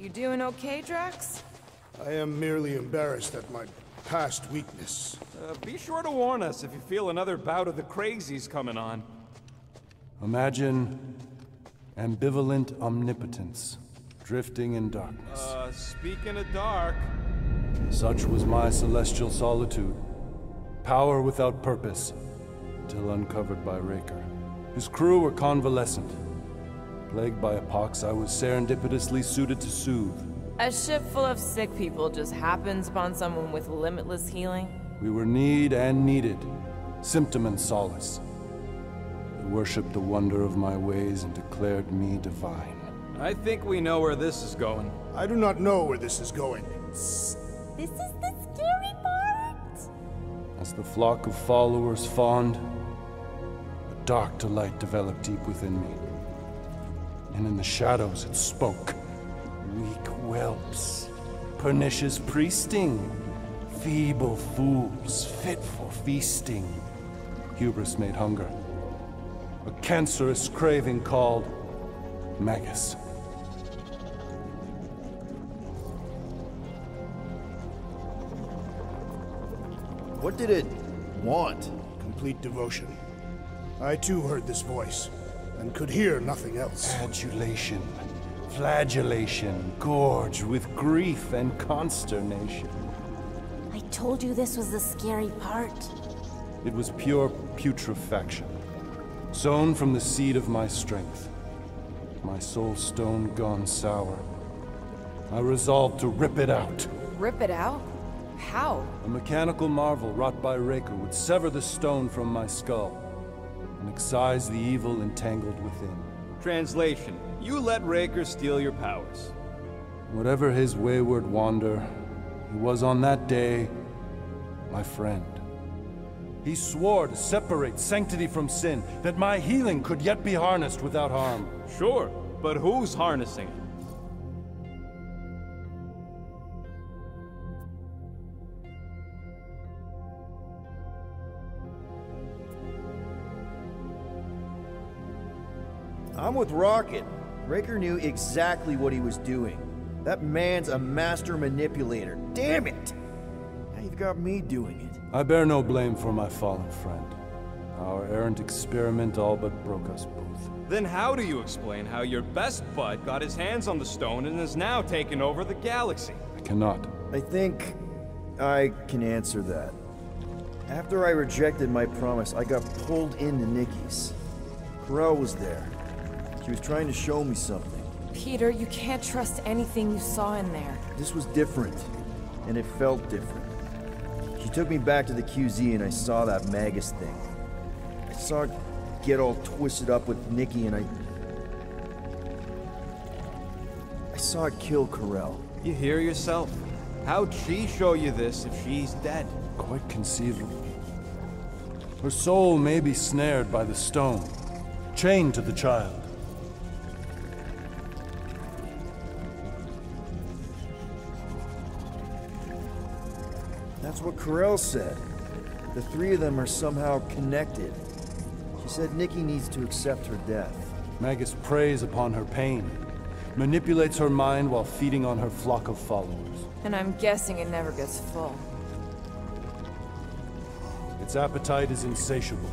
You doing okay, Drax? I am merely embarrassed at my past weakness. Be sure to warn us if you feel another bout of the crazies coming on. Imagine ambivalent omnipotence, drifting in darkness. Speaking of dark... Such was my celestial solitude. Power without purpose, till uncovered by Raker. His crew were convalescent. Plagued by a pox, I was serendipitously suited to soothe. A ship full of sick people just happens upon someone with limitless healing? We were need and needed, symptom and solace. He worshipped the wonder of my ways and declared me divine. I think we know where this is going. I do not know where this is going. This is the scary part! As the flock of followers fawned, a dark delight developed deep within me. And in the shadows it spoke. Weak whelps, pernicious priesting, feeble fools, fit for feasting. Hubris made hunger. A cancerous craving called Magus. What did it want? Complete devotion. I too heard this voice, and could hear nothing else. Adulation, flagellation, gorged with grief and consternation. I told you this was the scary part. It was pure putrefaction, sown from the seed of my strength. My soul stone gone sour. I resolved to rip it out. Rip it out? How? A mechanical marvel wrought by Raker would sever the stone from my skull and excise the evil entangled within. Translation: you let Raker steal your powers. Whatever his wayward wander, he was on that day my friend. He swore to separate sanctity from sin, that my healing could yet be harnessed without harm. Sure, but who's harnessing it? I'm with Rocket. Raker knew exactly what he was doing. That man's a master manipulator. Damn it! Now you've got me doing it. I bear no blame for my fallen friend. Our errant experiment all but broke us both. Then how do you explain how your best bud got his hands on the stone and is now taking over the galaxy? I cannot. I think I can answer that. After I rejected my promise, I got pulled into Nikki's. Corel was there. She was trying to show me something. Peter, you can't trust anything you saw in there. This was different, and it felt different. She took me back to the QZ and I saw that Magus thing. I saw it get all twisted up with Nikki and I saw it kill Corel. You hear yourself? How'd she show you this if she's dead? Quite conceivable. Her soul may be snared by the stone, chained to the child. That's what Corel said. The three of them are somehow connected. She said Nikki needs to accept her death. Magus preys upon her pain, manipulates her mind while feeding on her flock of followers. And I'm guessing it never gets full. Its appetite is insatiable.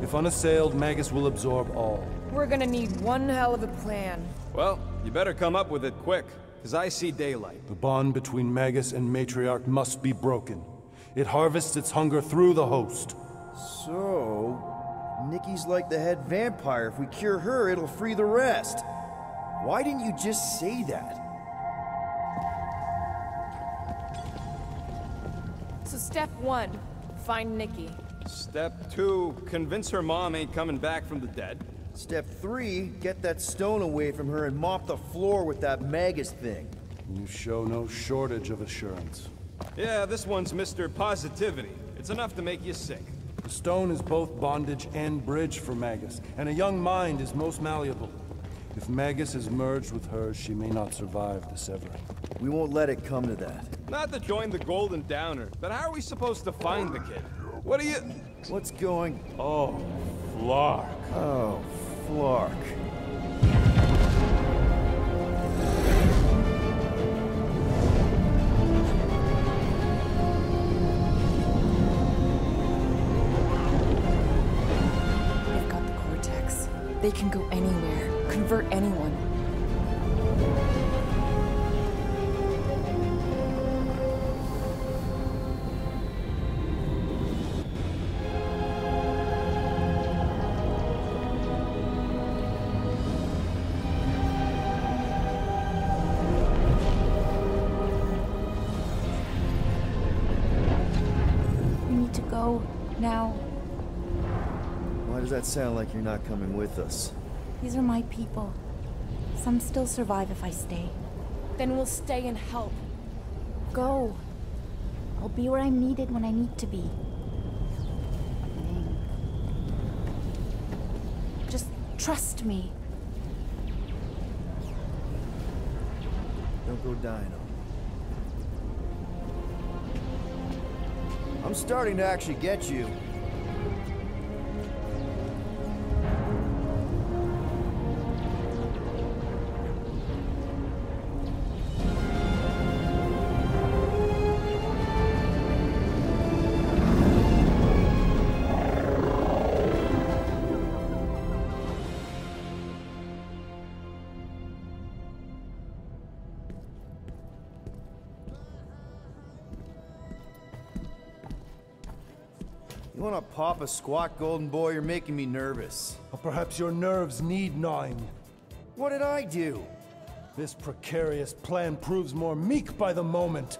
If unassailed, Magus will absorb all. We're gonna need one hell of a plan. Well, you better come up with it quick, because I see daylight. The bond between Magus and Matriarch must be broken. It harvests its hunger through the host. So, Nikki's like the head vampire. If we cure her, it'll free the rest. Why didn't you just say that? So step 1, find Nikki. Step 2, convince her mom ain't coming back from the dead. Step 3, get that stone away from her and mop the floor with that Magus thing. You show no shortage of assurance. Yeah, this one's Mr. Positivity. It's enough to make you sick. The stone is both bondage and bridge for Magus, and a young mind is most malleable. If Magus is merged with hers, she may not survive the severing. We won't let it come to that. Not to join the Golden Downer, but how are we supposed to find the kid? What are you... What's going... Oh, Flark. Oh, Flark. They can go anywhere, convert anyone. We need to go now. Why does that sound like you're not coming with us? These are my people. Some still survive if I stay. Then we'll stay and help. Go. I'll be where I'm needed when I need to be. Just trust me. Don't go dying on me. I'm starting to actually get you. You wanna pop a squat, golden boy? You're making me nervous. Or perhaps your nerves need gnawing. What did I do? This precarious plan proves more meek by the moment.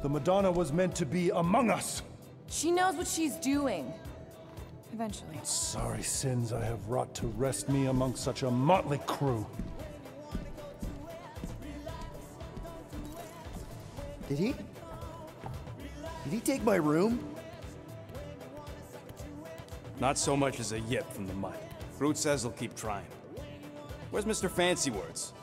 The Madonna was meant to be among us. She knows what she's doing. Eventually. Sorry sins I have wrought to wrest me among such a motley crew. Did he take my room? Not so much as a yip from the mud. Groot says he'll keep trying. Where's Mr. Fancy Words?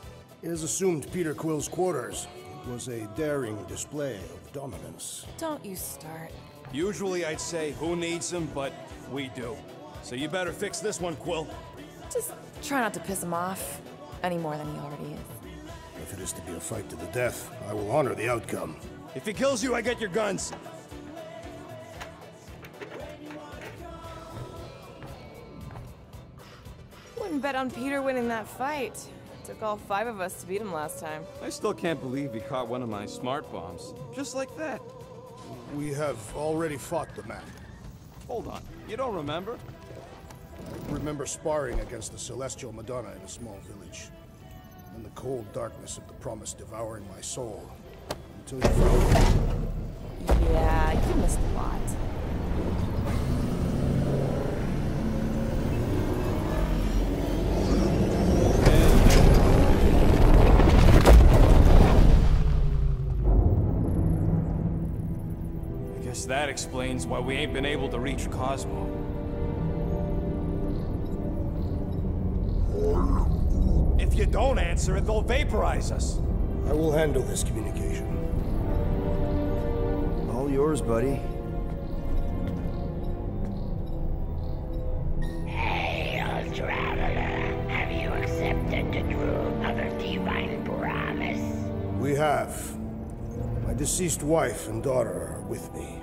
It is assumed Peter Quill's quarters. It was a daring display of dominance. Don't you start. Usually I'd say, who needs him, but we do. So you better fix this one, Quill. Just try not to piss him off any more than he already is. If it is to be a fight to the death, I will honor the outcome. If he kills you, I get your guns. Wouldn't bet on Peter winning that fight. Took all 5 of us to beat him last time. I still can't believe he caught one of my smart bombs. Just like that. We have already fought the man. Hold on. You don't remember? I remember sparring against the Celestial Madonna in a small village. And the cold darkness of the promise devouring my soul. Until you found me. Yeah, you missed a lot. That explains why we ain't been able to reach Cosmo. If you don't answer it, they'll vaporize us. I will handle this communication. All yours, buddy. Hail, traveler. Have you accepted the truth of a divine promise? We have. My deceased wife and daughter are with me.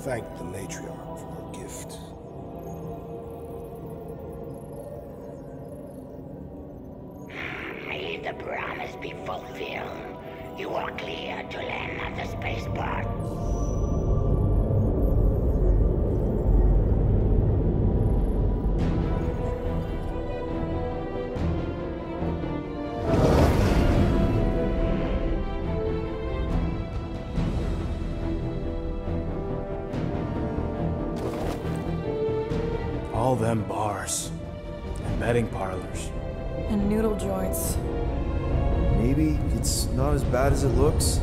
Thank the matriarch for her gift. May the promise be fulfilled. You are clear to land at the spaceport. All them bars. And betting parlors. And noodle joints. Maybe it's not as bad as it looks.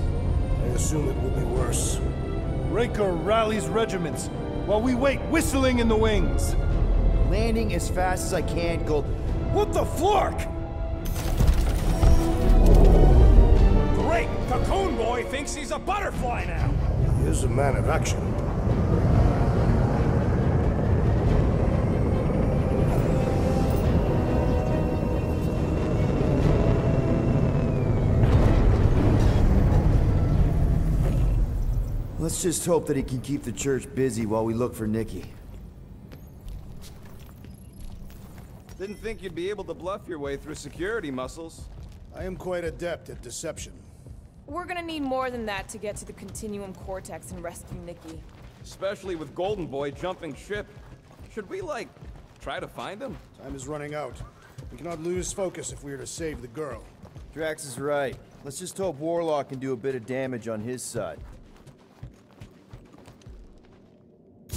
I assume it will be worse. Raker rallies regiments while we wait whistling in the wings. Landing as fast as I can, Gold. What the flark? Great! Cocoon Boy thinks he's a butterfly now! He is a man of action. Let's just hope that he can keep the church busy while we look for Nikki. Didn't think you'd be able to bluff your way through security muscles. I am quite adept at deception. We're gonna need more than that to get to the Continuum Cortex and rescue Nikki. Especially with Golden Boy jumping ship. Should we, like, try to find him? Time is running out. We cannot lose focus if we are to save the girl. Drax is right. Let's just hope Warlock can do a bit of damage on his side.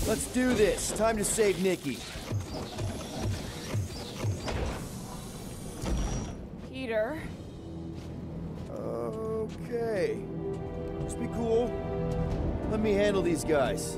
Let's do this. Time to save Nikki. Peter? Okay. Just be cool. Let me handle these guys.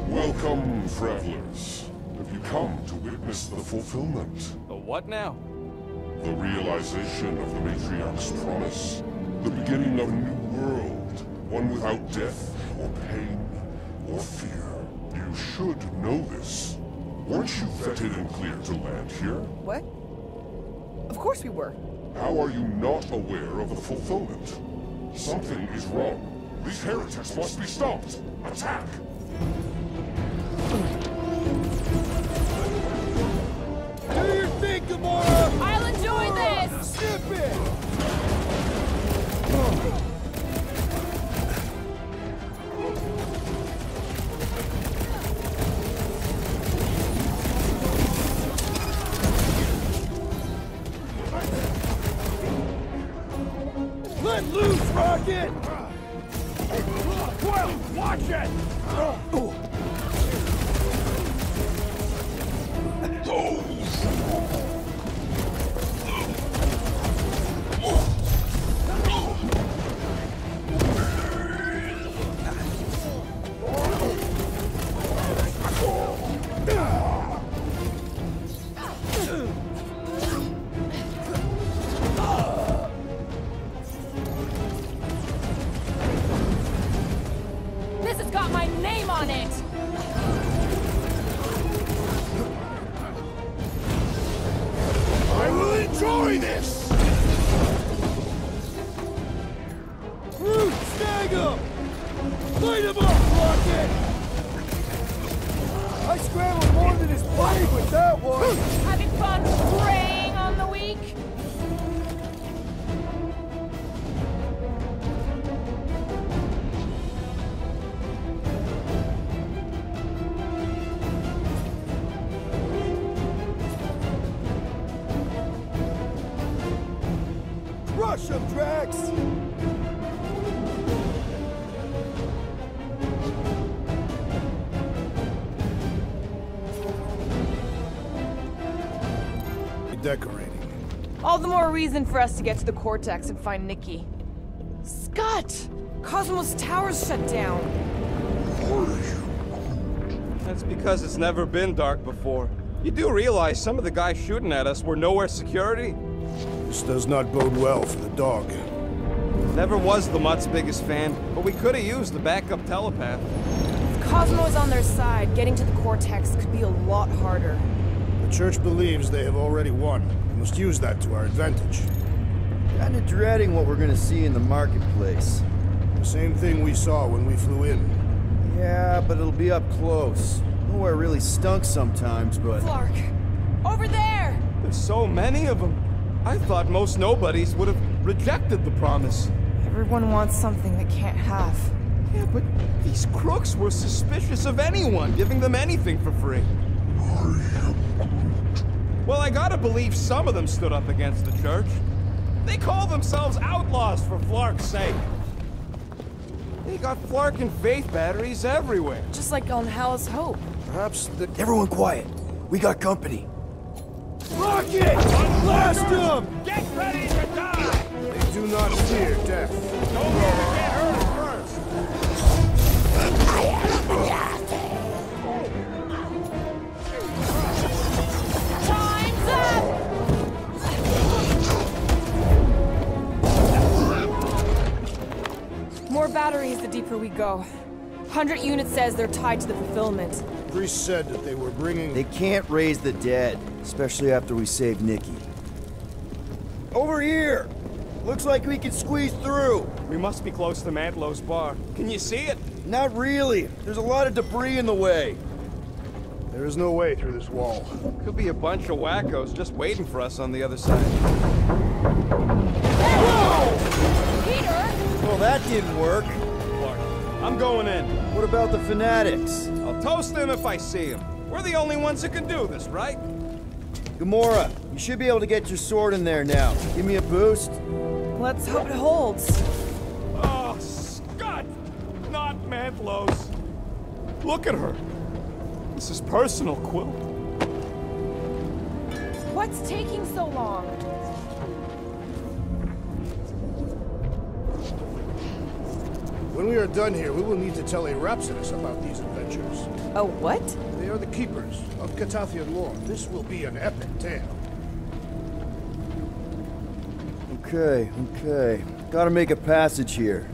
Welcome, travelers. Have you come to witness the fulfillment? The what now? The realization of the Matriarch's promise. The beginning of a new world. One without death, or pain, or fear. You should know this. Weren't you vetted and cleared to land here? What? Of course we were. How are you not aware of the fulfillment? Something is wrong. These heretics must be stopped. Attack! Do your thing, Gamora! I'll enjoy this! Skip it! Let loose, Rocket! Well, watch it! This has got my name on it! I will enjoy this! Groot, snag him! Light him up, Rocket! I scrambled more than his blade with that one! Having fun preying on the weak? Crush him, Drax! Decorating. All the more reason for us to get to the Cortex and find Nikki. Scott! Cosmos Tower's shut down. That's because it's never been dark before. You do realize some of the guys shooting at us were nowhere security? This does not bode well for the dog. Never was the Mutt's biggest fan, but we could have used the backup telepath. If Cosmo is on their side, getting to the Cortex could be a lot harder. The Church believes they have already won. We must use that to our advantage. Kinda dreading what we're gonna see in the marketplace. The same thing we saw when we flew in. Yeah, but it'll be up close. Nowhere really stunk sometimes, but... Clark! Over there! There's so many of them. I thought most nobodies would have rejected the promise. Everyone wants something they can't have. Yeah, but these crooks were suspicious of anyone giving them anything for free. Well, I gotta believe some of them stood up against the Church. They call themselves outlaws for Flark's sake. They got Flark and Faith batteries everywhere. Just like on Hell's Hope. Perhaps the... Everyone quiet. We got company. Rocket! Blast him! Get ready to die! They do not fear death. Don't even get hurt first! Time's up! More batteries the deeper we go. 100 units says they're tied to the fulfillment. Priest said that they were bringing... They can't raise the dead, especially after we save Nikki. Over here! Looks like we can squeeze through. We must be close to Mantlow's bar. Can you see it? Not really. There's a lot of debris in the way. There is no way through this wall. Could be a bunch of wackos just waiting for us on the other side. Peter! Well, that didn't work. Clark, I'm going in. What about the fanatics? I'll toast them if I see them. We're the only ones who can do this, right? Gamora, you should be able to get your sword in there now. Give me a boost. Let's hope it holds. Oh, Scott! Not Mantlow's. Look at her. This is personal, Quill. What's taking so long? When we are done here, we will need to tell a Rhapsodus about these adventures. A what? They are the keepers of Catathian lore. This will be an epic tale. Okay. Gotta make a passage here.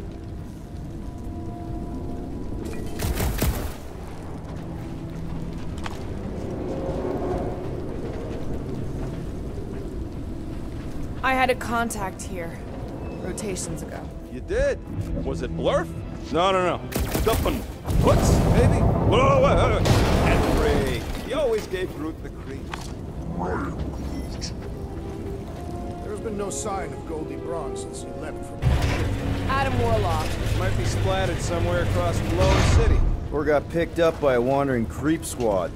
I had a contact here. Rotations ago. You did? Was it Blurf? No. Duffin. Hooks, maybe? Whoa. Henry. He always gave Groot the creeps. There has been no sign of Goldie Braun since he left from Adam Warlock. Might be splattered somewhere across Blow City. Or got picked up by a wandering creep squad.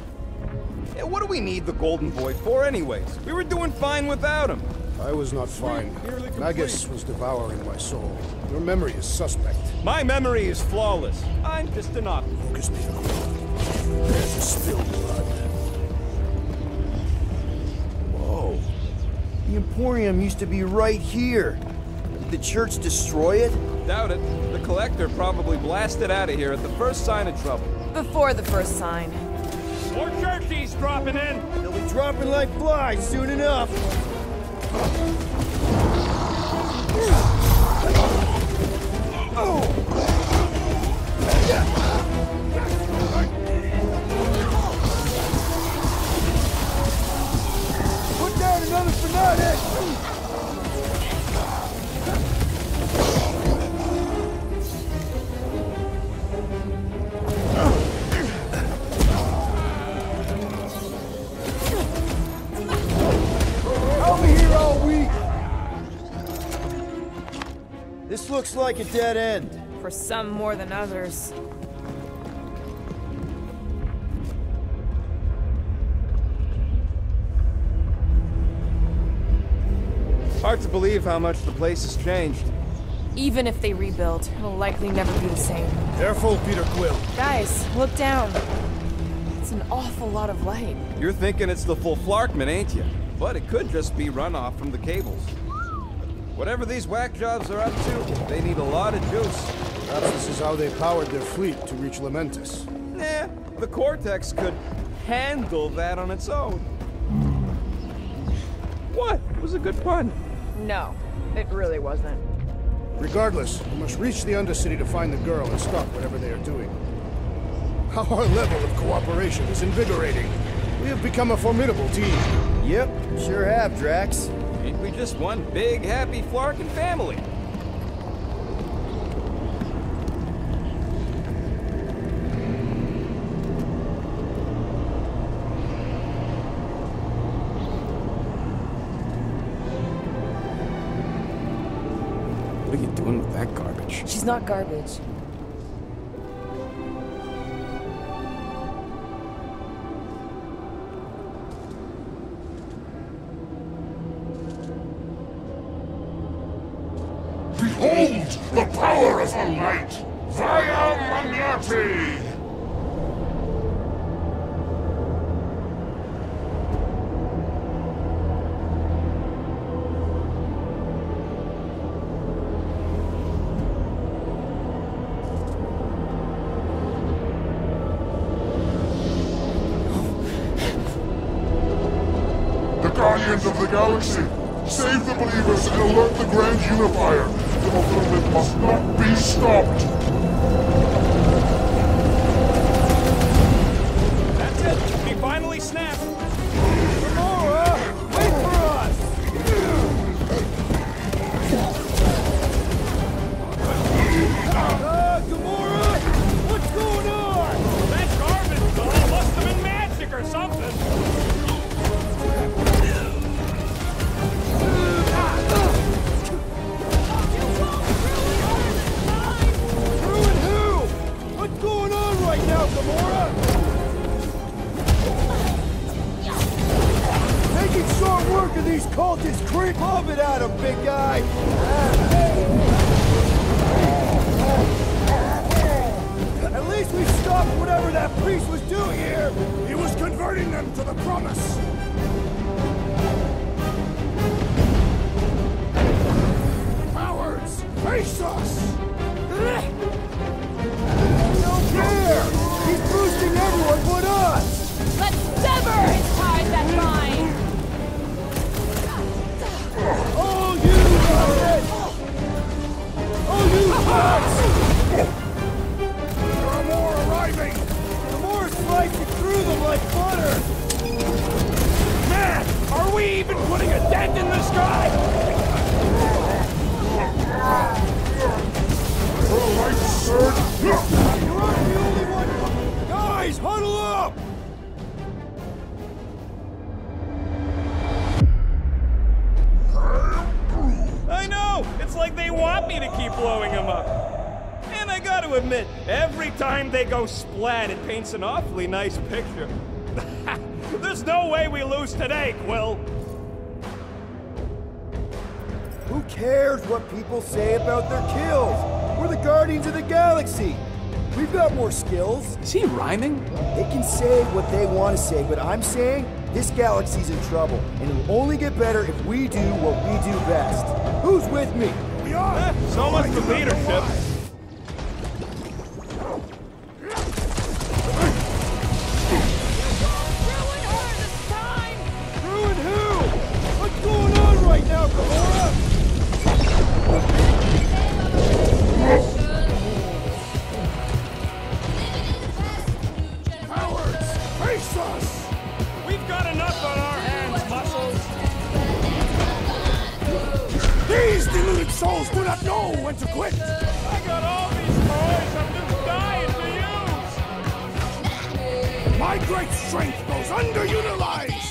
Yeah, what do we need the Golden Boy for anyways? We were doing fine without him. I was not fine. Magus was devouring my soul. Your memory is suspect. My memory is flawless. I'm just an optimist. Focus, Peter Quill. There's a spilled blood. Whoa. The Emporium used to be right here. Did the church destroy it? Doubt it. The Collector probably blasted out of here at the first sign of trouble. Before the first sign. More churchies dropping in! They'll be dropping like flies soon enough. Put down another fanatic! I'll be here all week! This looks like a dead end. For some more than others. Hard to believe how much the place has changed. Even if they rebuild, it'll likely never be the same. Careful, Peter Quill. Guys, look down. It's an awful lot of light. You're thinking it's the full Flarkman, ain't you? But it could just be runoff from the cables. Whatever these whack jobs are up to, they need a lot of juice. Perhaps this is how they powered their fleet to reach Lamentus. Nah, the Cortex could handle that on its own. What? It was a good pun. No, it really wasn't. Regardless, we must reach the Undercity to find the girl and stop whatever they are doing. Our level of cooperation is invigorating. We have become a formidable team. Yep, sure have, Drax. Ain't we just one big, happy Flarkin family? What are you doing with that garbage? She's not garbage. Behold the power of the light! Via Magnati! The Guardians of the Galaxy! Save the believers and alert the Grand Unifier! The fulfillment must not be stopped! That's it! He finally snapped! Gamora! Wait for us! him, big guy! At least we stopped whatever that priest was doing here! He was converting them to the promise! Cowards! Face us! Don't care! He's boosting everyone but us! Let's sever his ties that bind! Oh, you guys! Oh, you fucks! There are more arriving! The more slicing through them like butter! Man, are we even putting a dent in the sky? Alright, sir! You aren't the only one! Guys, huddle up! I know! It's like they want me to keep blowing them up. And I gotta admit, every time they go splat, it paints an awfully nice picture. There's no way we lose today, Quill. Who cares what people say about their kills? We're the Guardians of the Galaxy! We've got more skills. Is he rhyming? They can say what they want to say, but I'm saying this galaxy's in trouble, and it'll only get better if we do what we do best. Who's with me? We are! So much for leadership. Ruin her this time! Ruin who? What's going on right now, Gamora? Cowards! Face us! We've got enough on our hands, muscles. These deluded souls do not know when to quit! I got all these toys, I'm just dying to use. My great strength goes underutilized!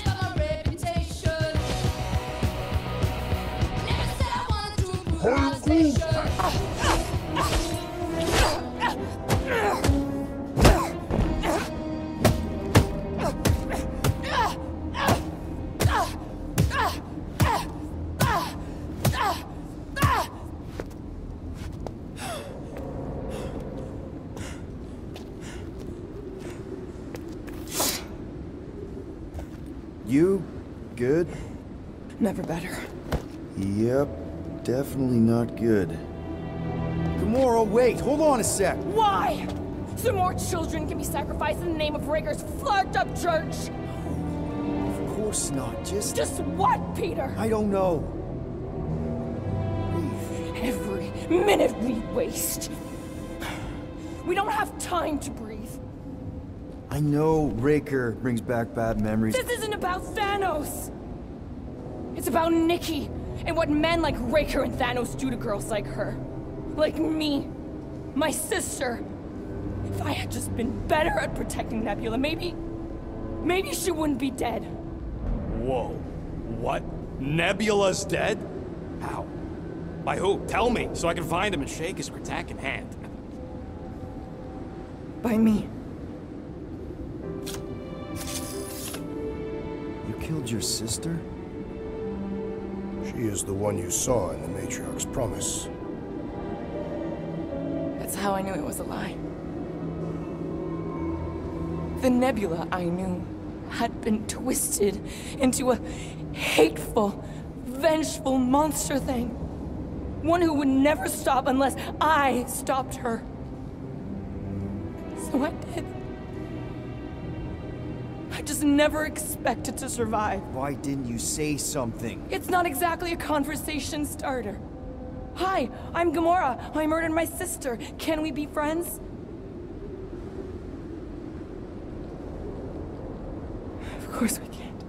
You? Good? Never better. Yep, definitely not good. Gamora, wait! Hold on a sec! Why? So more children can be sacrificed in the name of Raker's flarked up church? Of course not, Just what, Peter? I don't know. Every minute we waste. We don't have time to breathe. I know Raker brings back bad memories. This isn't about Thanos. It's about Nikki and what men like Raker and Thanos do to girls like her. Like me. My sister. If I had just been better at protecting Nebula, maybe she wouldn't be dead. Whoa. What? Nebula's dead? How? By who? Tell me, so I can find him and shake his Kratak hand. By me. You killed your sister? She is the one you saw in the Matriarch's promise. That's how I knew it was a lie. The Nebula I knew had been twisted into a hateful, vengeful monster thing. One who would never stop unless I stopped her. So I did. I just never expected to survive. Why didn't you say something? It's not exactly a conversation starter. Hi, I'm Gamora. I murdered my sister. Can we be friends? Of course we can't.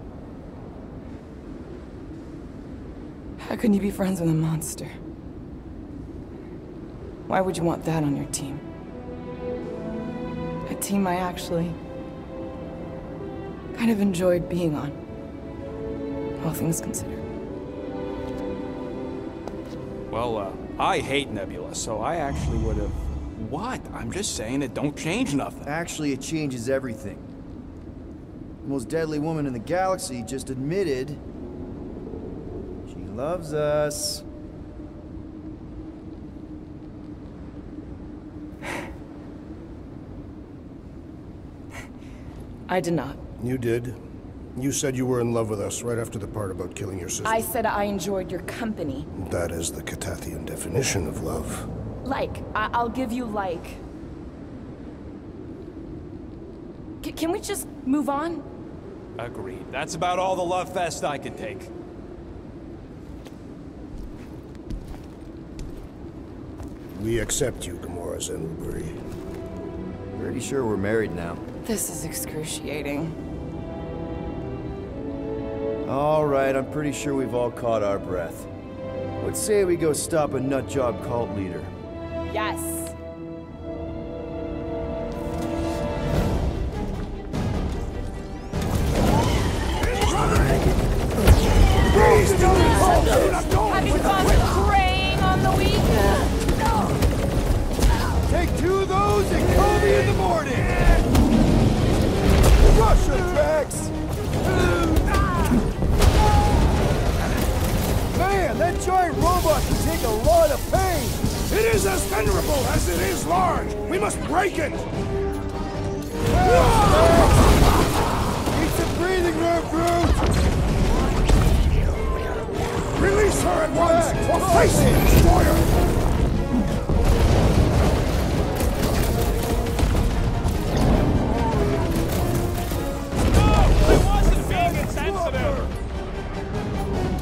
How can you be friends with a monster? Why would you want that on your team? A team I actually kind of enjoyed being on, all things considered. Well, I hate Nebula, so I actually would have... What? I'm just saying it don't change nothing. Actually, it changes everything. The most deadly woman in the galaxy just admitted she loves us. I did not. You did. You said you were in love with us right after the part about killing your sister. I said I enjoyed your company. That is the Catathian definition of love. Like. I'll give you like. Can we just move on? Agreed. That's about all the love fest I can take. We accept you, Gamora Zenuburi. Pretty sure we're married now. This is excruciating. Alright, I'm pretty sure we've all caught our breath. Let's say we go stop a nutjob cult leader. Yes. Have you gone preying on the weak? Take two of those and call me in the morning! Russia tracks! Man, that giant robot can take a lot of pain! It is as venerable as it is large! We must break it! Need some breathing room, Groot! Release her at once, or face the destroyer!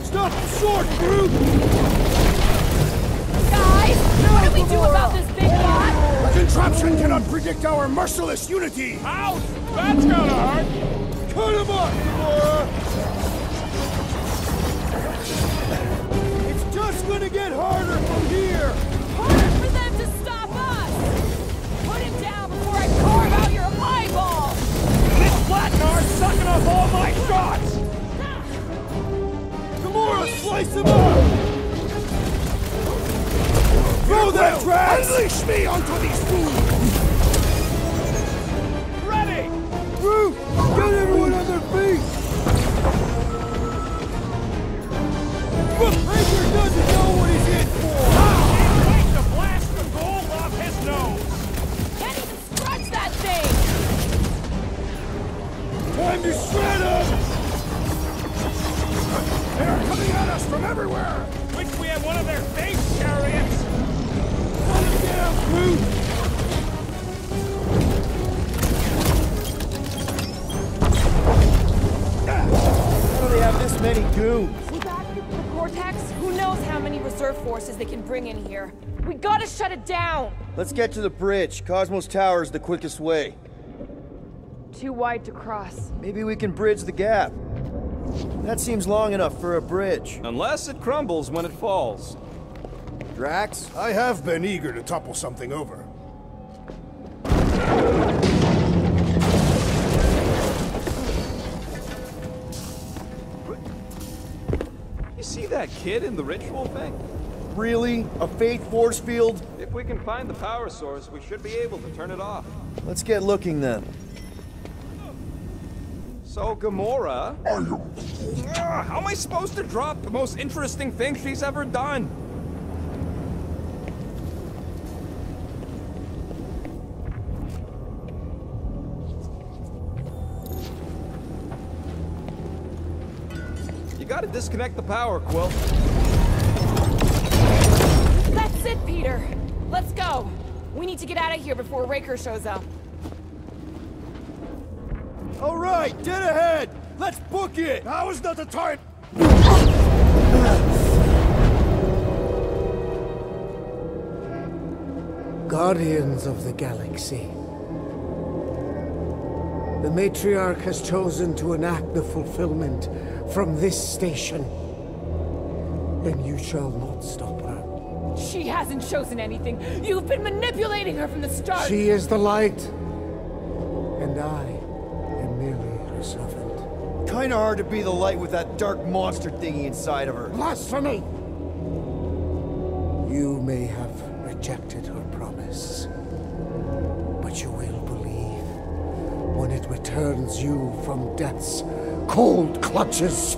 Stop short, Groot! Guys, what do we do about this big bot? Contraption cannot predict our merciless unity! Ouch! That's gonna hurt! Cut him off, Gamora! It's just gonna get harder from here! Hard for them to stop us! Put him down before I carve out your eyeball! This Flatnar's sucking up all my shots! Gamora, slice him up! Throw that trash! Unleash me onto these fools! Ready! Groot, get everyone on their feet! Ranger doesn't know what he's in for! Can't wait to blast the gold off his nose! Can't even scratch that thing! Time to shred him! They are coming at us from everywhere! Wish we had one of their base chariots! Cut him down, Groot! How do they have this many goons? The Cortex? Who knows how many reserve forces they can bring in here? We gotta shut it down! Let's get to the bridge. Cosmos Tower is the quickest way. Too wide to cross. Maybe we can bridge the gap. That seems long enough for a bridge. Unless it crumbles when it falls. Drax? I have been eager to topple something over. You see that kid in the ritual thing? Really? A fate force field? If we can find the power source, we should be able to turn it off. Let's get looking then. So, Gamora... how am I supposed to drop the most interesting thing she's ever done? You gotta disconnect the power, Quill. That's it, Peter! Let's go! We need to get out of here before Raker shows up. All right, dead ahead! Let's book it! Now is not the time! Guardians of the Galaxy. The Matriarch has chosen to enact the fulfillment from this station. And you shall not stop her. She hasn't chosen anything. You've been manipulating her from the start. She is the light. And I am merely her servant. Kinda hard to be the light with that dark monster thingy inside of her. Blasphemy! You may have rejected her promise, but you will believe when it returns you from death's cold clutches.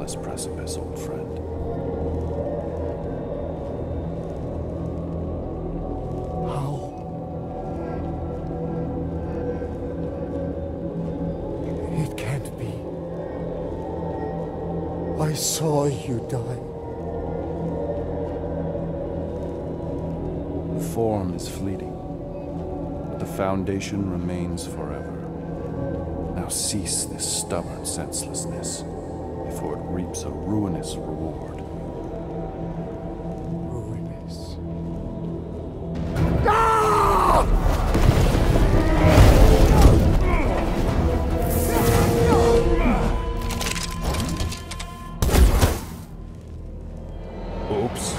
perilous precipice, old friend. It can't be. I saw you die. The form is fleeting, but the foundation remains forever. Now cease this stubborn senselessness, before it reaps a ruinous reward. Ruinous. Oops.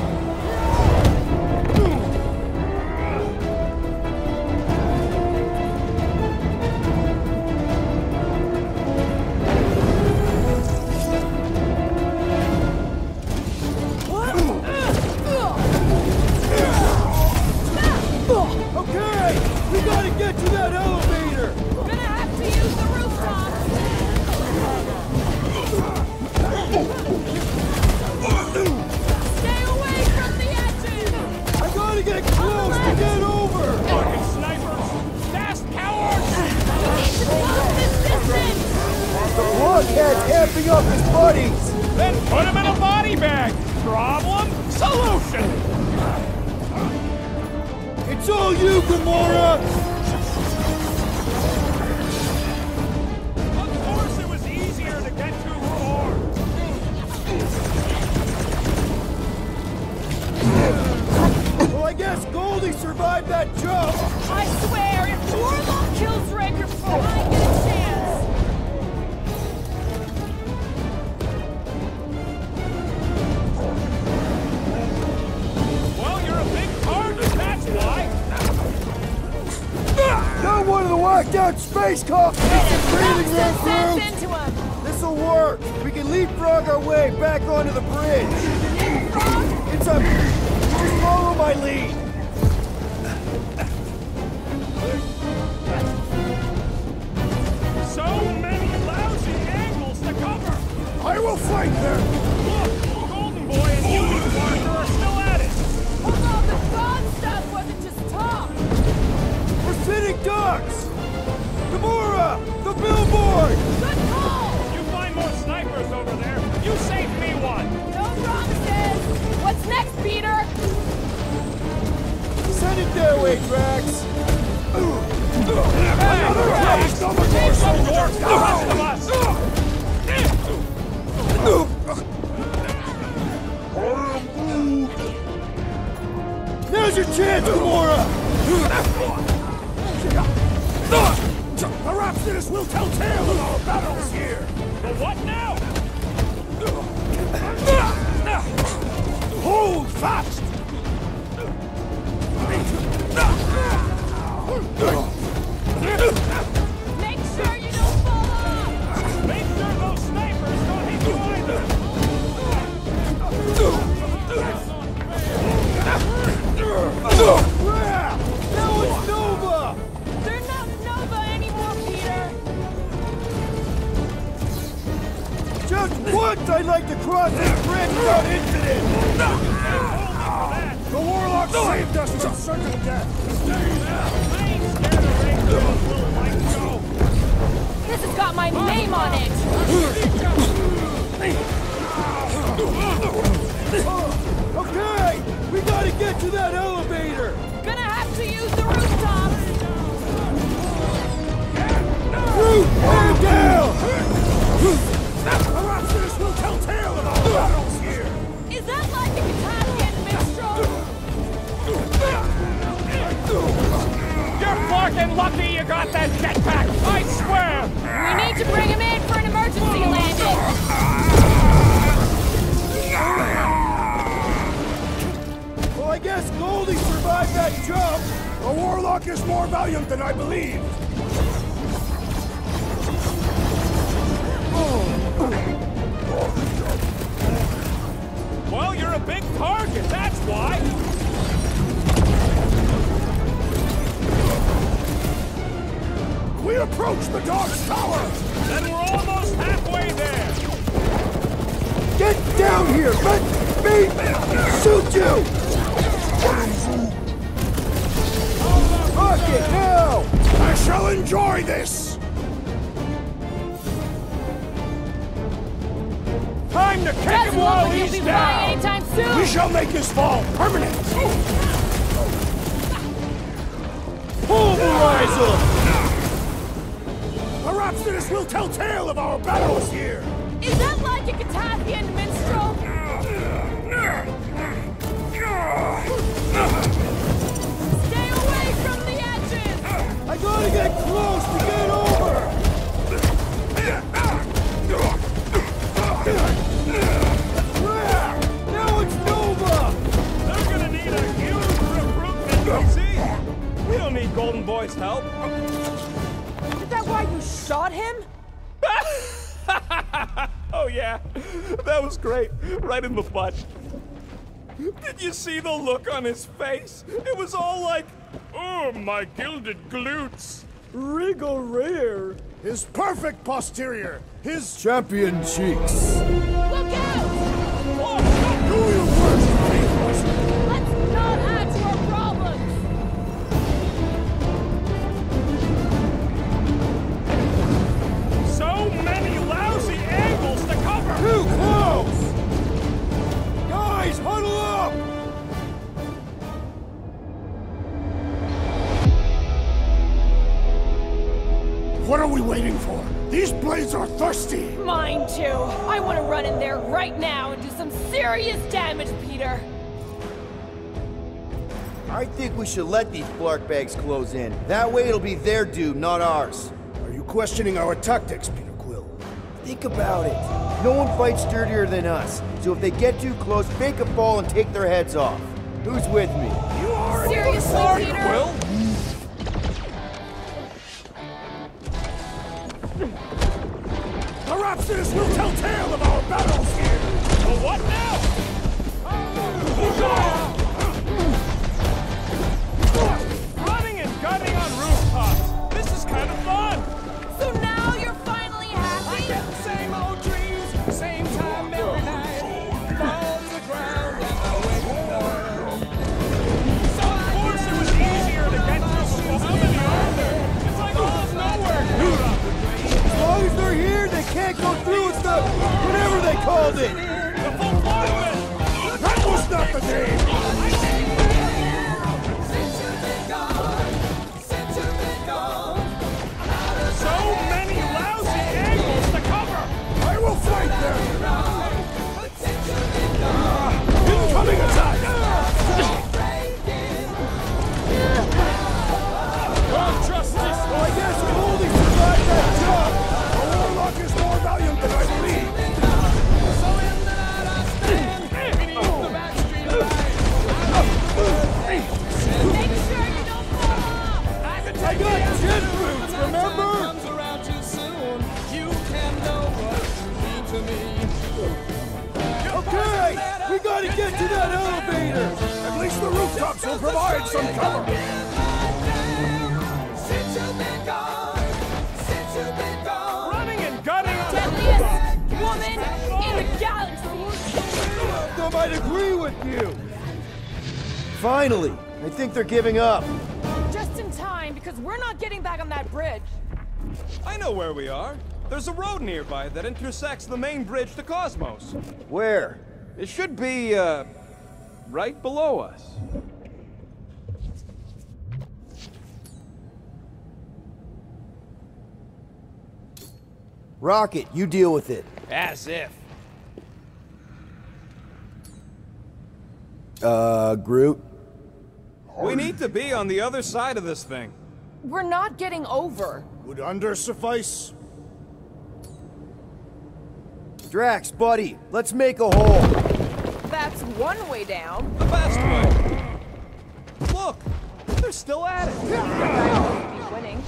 Okay! We gotta get to that elevator! Gonna have to use the rooftop! Stay away from the edges! I gotta get close to get over! Fucking snipers! Fast cowards! You need to close this distance! The blockhead's amping up his buddies! Then put him in a body bag! Problem? Solution! It's all you, Gamora! Of course it was easier to get to Roar! Well, I guess Goldie survived that jump! I swear, if Warlock kills Raker before I get a chance! Well, you're a big target, that's why! Not one of the whacked out space cops needs some breathing room, Sense crew! into him! This'll work! We can leapfrog our way back onto the bridge! It's a... Just follow my lead! So many lousy angles to cover! I will fight them! Look! Golden Boy and Union Parker are still at it! Hold on, the God stuff wasn't just talk! We're sitting ducks! Gamora! The billboard! Good call! You find more snipers over there, you save me one! No promises! What's next, Peter? Send it their way, Drax! Hey! Save some dwarfs, the rest of us! Now's your chance, Gamora! The Rhapsodus will tell tale of our battles here! But what now? Hold fast! Make sure you don't fall off! Make sure those snipers don't hit you either! Now it's Nova! They're not Nova anymore, Peter! Just once I'd like to cross this bridge without incident! The Warlock saved us from certain death! I ain't scared of Rachel's little white show! This has got my name on it! Okay! We gotta get to that elevator! Gonna have to use the rooftop! Root! Man down! The Rhapsodus will tell tale of our battles here! Is that like a Italian minstrel? You're fucking lucky you got that jetpack, I swear! We need to bring him in for an emergency landing! Well, I guess Goldie survived that jump! The Warlock is more valiant than I believed! Well, you're a big target, that's why! We approach the Dark's Tower! Then we're almost halfway there! Get down here! Let me shoot you! Rocket, now! I shall enjoy this! Time to kick Doesn't him look while like you'll he's be flying down! anytime soon! We shall make his fall permanent! Pulverize him! Perhaps this will tell tale of our battles here! Is that like a Cathathian minstrel? Stay away from the edges! I gotta get close to get over! Now it's Nova! They're gonna need a huge recruitment, DC! We don't need Golden Boy's help. Is that why you shot him? Oh yeah, that was great. Right in the butt. Did you see the look on his face? It was all like, oh, my gilded glutes. Wriggle rare. His perfect posterior! His Champion cheeks. Look out! Do your worst, Phoenix! Let's not add to our problems! So many lousy angles to cover. Too close! Guys, huddle up! What are we waiting for? These blades are thirsty! Mine too. I want to run in there right now and do some serious damage, Peter. I think we should let these Blark bags close in. That way it'll be their doom, not ours. Are you questioning our tactics, Peter Quill? Think about it. No one fights sturdier than us. So if they get too close, fake a fall and take their heads off. Who's with me? You are Seriously, Peter? Will? Perhaps this will tell tale of our battles here! Well, what now? Running and gunning on rooftops. This is kind of fun. So now you're finally happy? Same old dreams, same time every night. Fall to the ground and I wake up. So of course it was easier to get to. How many are there? It's like almost nowhere. As long as they're here, they can't go through with the whatever they called it. The full parliament. That was not the name! So many lousy angles to cover. I will fight them! Incoming attack! Oh, justice. I guess Goldie survived that job! The warlock is more valiant than I believe! So in the night I stand beneath the backstreet line. Make sure you don't fall off! I got jet boots, remember? Comes around too soon. You can know what you mean to me. Okay, we gotta get to that elevator. At least the rooftops will provide some cover! Running and gunning. Deadliest woman in the galaxy! I might agree with you. Finally, I think they're giving up. Just in time, because we're not getting back on that bridge. I know where we are. There's a road nearby that intersects the main bridge to Cosmos. Where? It should be, right below us. Rocket, you deal with it. As if. Groot? We need to be on the other side of this thing. We're not getting over. Would under suffice? Drax, buddy, let's make a hole. That's one way down. The best way. Look, they're still at it. He's winning.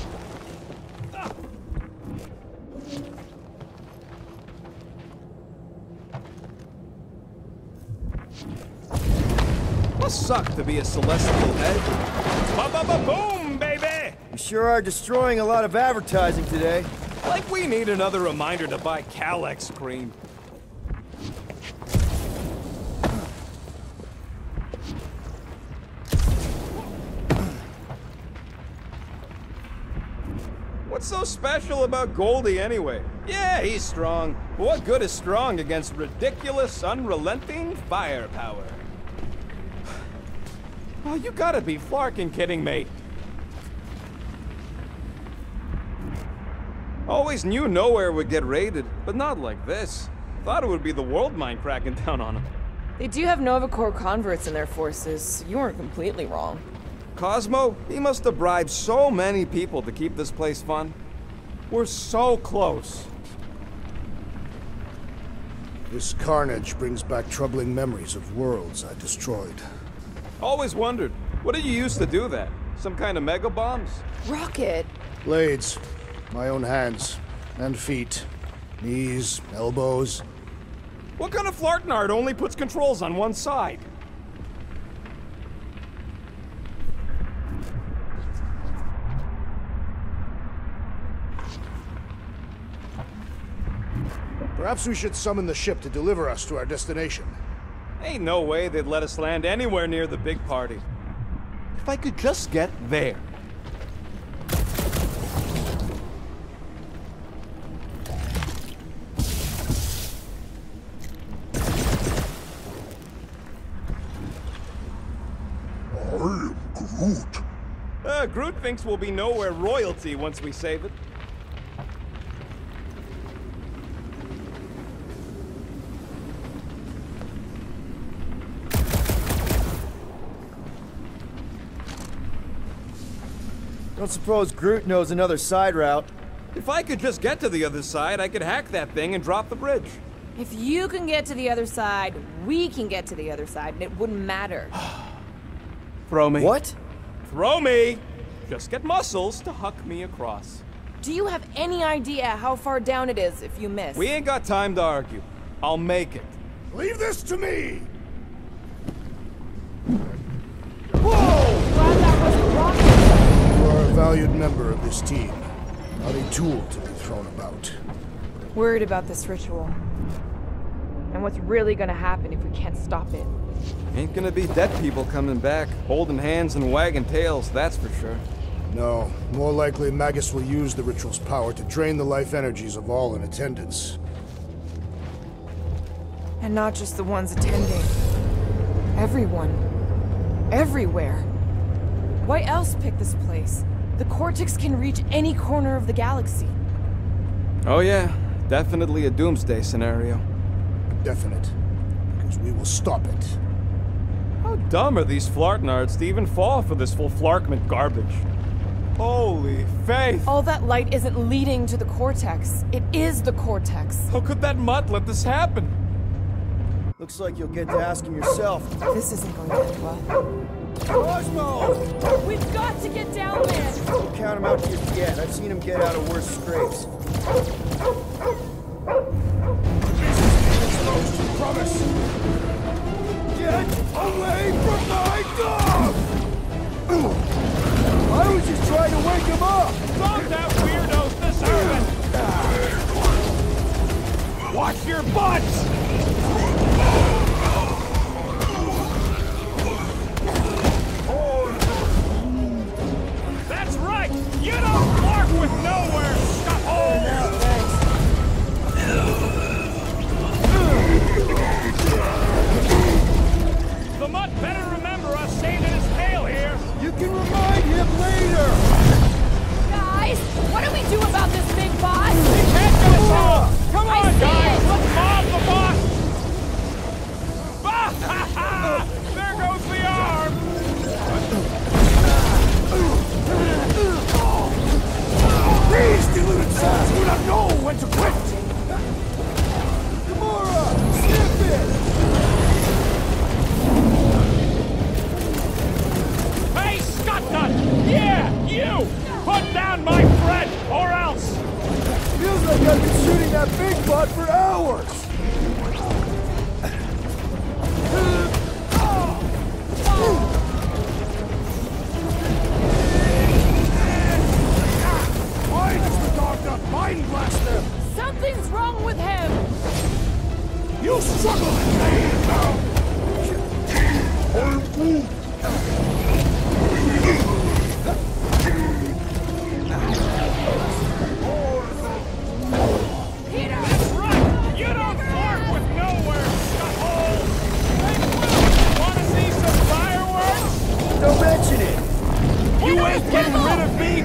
Must suck to be a celestial head. Ba-ba-ba-boom, baby! We sure are destroying a lot of advertising today. Like we need another reminder to buy Calex cream. What's so special about Goldie anyway? Yeah, he's strong. But what good is strong against ridiculous, unrelenting firepower? Oh, you gotta be flarkin' kidding me. Always knew nowhere would get raided, but not like this. Thought it would be the world mind cracking down on them. They do have Nova Corps converts in their forces. You weren't completely wrong. Cosmo, he must have bribed so many people to keep this place fun. We're so close. This carnage brings back troubling memories of worlds I destroyed. Always wondered, what did you use to do that? Some kind of mega bombs? Rocket? Blades. My own hands. And feet. Knees, elbows. What kind of Flartnard only puts controls on one side? Perhaps we should summon the ship to deliver us to our destination. Ain't no way they'd let us land anywhere near the big party. If I could just get there. I am Groot. Groot thinks we'll be nowhere royalty once we save it. Don't suppose Groot knows another side route. If I could just get to the other side, I could hack that thing and drop the bridge. If you can get to the other side, we can get to the other side, and it wouldn't matter. Throw me. What? Throw me! Just get muscles to huck me across. Do you have any idea how far down it is if you miss? We ain't got time to argue. I'll make it. Leave this to me! Glad that wasn't rocket. You are a valued member of this team, not a tool to be thrown about. Worried about this ritual. And what's really gonna happen if we can't stop it. Ain't gonna be dead people coming back, holding hands and wagging tails, that's for sure. No, more likely Magus will use the ritual's power to drain the life energies of all in attendance. And not just the ones attending. Everyone. Everywhere. Why else pick this place? The Cortex can reach any corner of the galaxy. Oh yeah, definitely a doomsday scenario. Definite. Because we will stop it. How dumb are these Flartnards to even fall for this full Flarkment garbage? Holy faith! All that light isn't leading to the Cortex. It is the Cortex. How could that mutt let this happen? Looks like you'll get to ask him yourself. This isn't going to end well. Cosmo! We've got to get down there! Don't count him out to your yet. I've seen him get out of worse scrapes. Promise! Get away from my dog! I was just trying to wake him up! Don't that weirdos deserve it! Watch your butts! That's right! You don't bark with nowhere, scuffle! The mutt better remember us saving his tail here! You can remind him later! Guys, what do we do about this big boss? He can't get us all! Come I on, see guys! it. Let's mob the boss! There goes the arm! These deluded souls do not know when to quit! Gamora! Snip it! Hey, Scotnut! Yeah, you! Put down my friend, or else! Feels like I've been shooting that big butt for hours!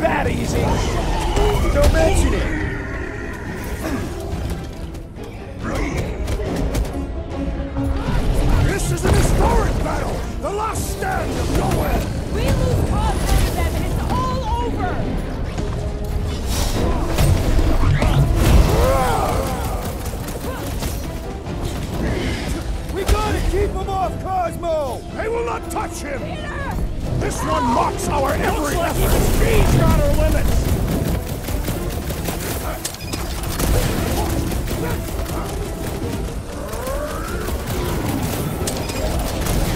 that easy! Don't mention it! This is an historic battle! The last stand of nowhere! We lose Cosmo to them and it's all over! We gotta keep him off Cosmo! They will not touch him! Peter! This one mocks our every effort! He's got our limits!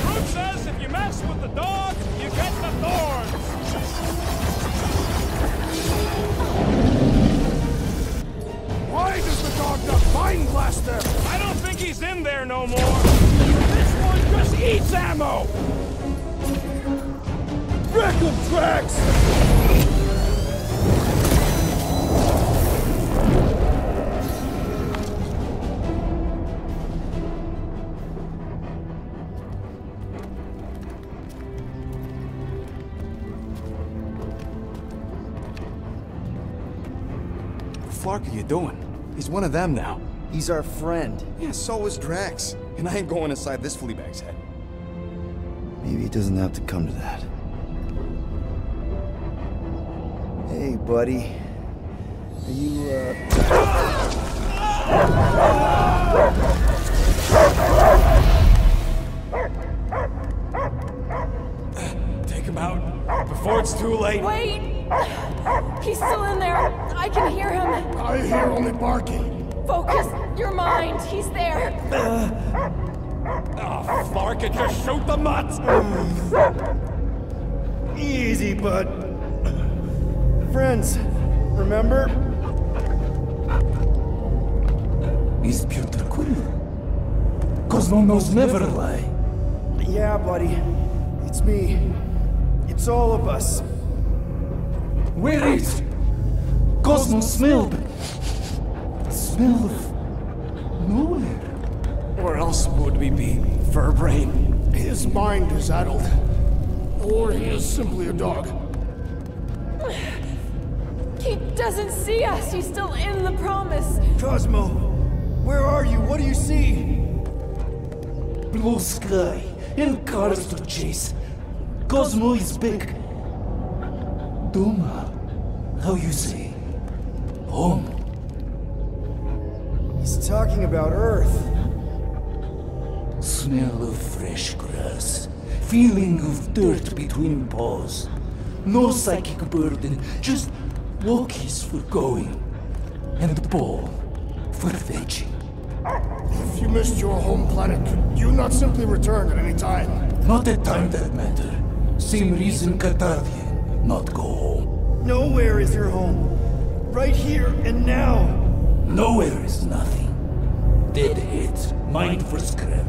Groot says if you mess with the dog, you get the thorns! Why does the dog not mind blast them? I don't think he's in there no more! This one just eats ammo! Raccoon tracks! What the fuck are you doing? He's one of them now. He's our friend. Yeah, so is Drax. And I ain't going inside this fleabag's head. Maybe it doesn't have to come to that. Hey, buddy. Are you, Take him out before it's too late. Wait! He's still in there. I can hear him. I hear only barking. Focus your mind. He's there. Oh, Clark, it just shoot the mutts! Easy, bud. Friends, remember? He's Peter Quill. Cosmo knows never lie. Yeah, buddy. It's me. It's all of us. Where is Cosmo smelled? Smell of nowhere. Where else would we be, Furbrain? His mind is addled. Or he is simply a dog. He doesn't see us. He's still in the promise. Cosmo, where are you? What do you see? Blue sky and cars to chase. Cosmo is back. Doma, how you say? Home. He's talking about Earth. Smell of fresh grass. Feeling of dirt between paws. No psychic burden, just walkies for going. And the ball for fetching. If you missed your home planet, could you not simply return at any time? Not at time that matter. Same reason Carthagian, not go home. Nowhere is your home. Right here and now. Nowhere is nothing. Dead heads, mind for scrap.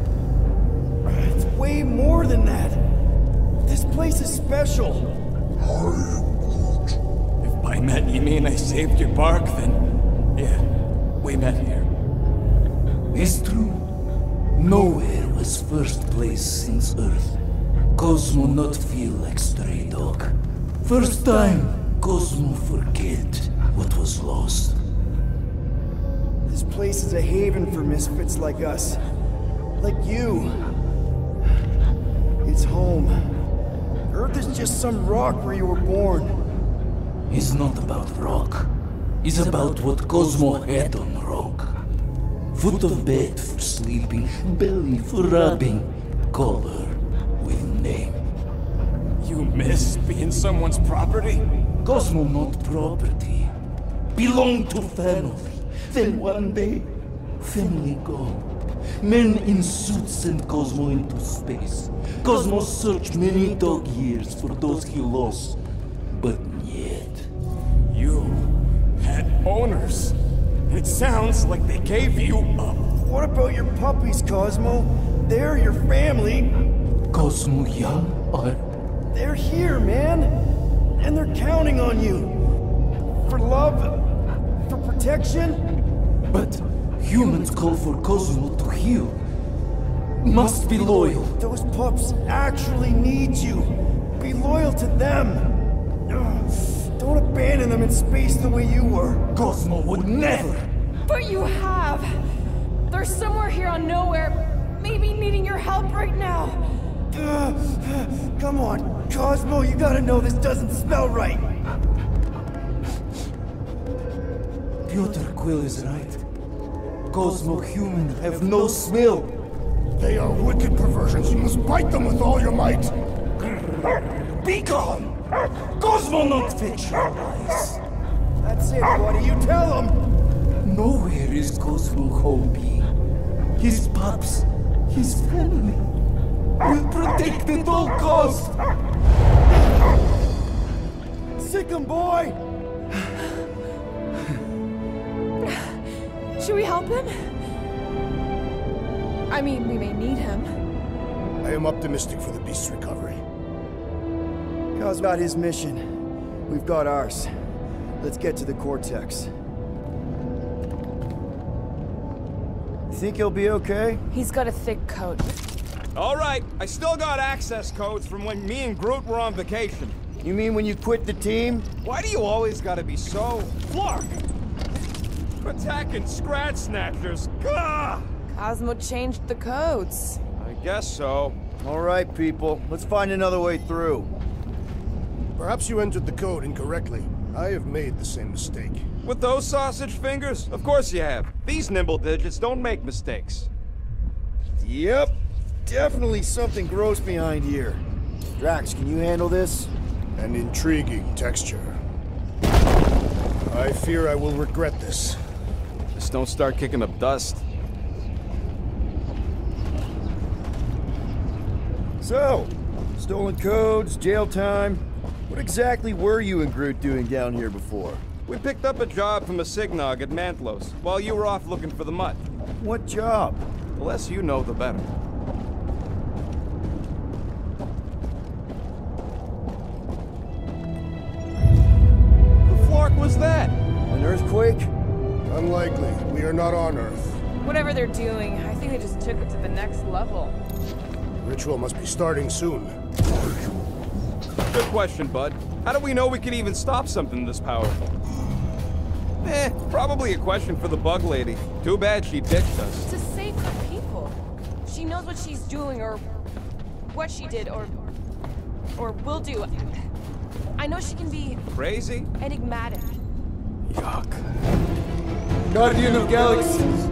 It's way more than that. This place is special. If by met you mean I saved your bark, then yeah, we met here. It's true. Nowhere was first place since Earth. Cosmo not feel like stray dog. First time, Cosmo forget what was lost. This place is a haven for misfits like us. Like you. It's home. Earth is just some rock where you were born. It's not about rock. It's about what Cosmo had on rock. Foot of bed for sleeping, belly for rubbing, color with name. You miss being someone's property? Cosmo not property. Belong to family. Then one day, family go. Men in suits send Cosmo into space. Cosmo searched many dog years for those he lost. But yet... You had owners. It sounds like they gave you up. What about your puppies, Cosmo? They're your family. Cosmo young or... They're here, man. And they're counting on you. For love, for protection. But humans call for Cosmo to heal. Must be loyal. Those pups actually need you. Be loyal to them. Don't abandon them in space the way you were. Cosmo would never! But you have! They're somewhere here on Nowhere, maybe needing your help right now. Come on, Cosmo, you gotta know this doesn't smell right. Piotr Quill is right. Cosmo human have no smell. They are wicked perversions. You must bite them with all your might. Be gone! Cosmo not fetch your eyes. That's it, buddy. You tell him. Nowhere is Cosmo home be. His pups, his family, will protect at all cost. Sick 'em, boy! Should we help him? I mean, we may need him. I am optimistic for the beast's recovery. Cosmo got his mission. We've got ours. Let's get to the Cortex. Think he'll be okay? He's got a thick coat. All right, I still got access codes from when me and Groot were on vacation. You mean when you quit the team? Why do you always gotta be so... Flark! Attacking Scratch Snatchers. Gah! Cosmo changed the codes. I guess so. All right, people. Let's find another way through. Perhaps you entered the code incorrectly. I have made the same mistake. With those sausage fingers? Of course you have. These nimble digits don't make mistakes. Yep. Definitely something gross behind here. Drax, can you handle this? An intriguing texture. I fear I will regret this. Just don't start kicking up dust. So, stolen codes, jail time. What exactly were you and Groot doing down here before? We picked up a job from a Signog at Mantlos, while you were off looking for the mutt. What job? The less you know, the better. The Flark was that? An earthquake? Unlikely. We are not on Earth. Whatever they're doing, I think they just took it to the next level. Ritual must be starting soon. Good question, bud. How do we know we can even stop something this powerful? Probably a question for the bug lady. Too bad she ditched us. To save her people. She knows what she's doing, or what she did, or will do. I know she can be... Crazy? enigmatic. Yuck. Guardian of Galaxies,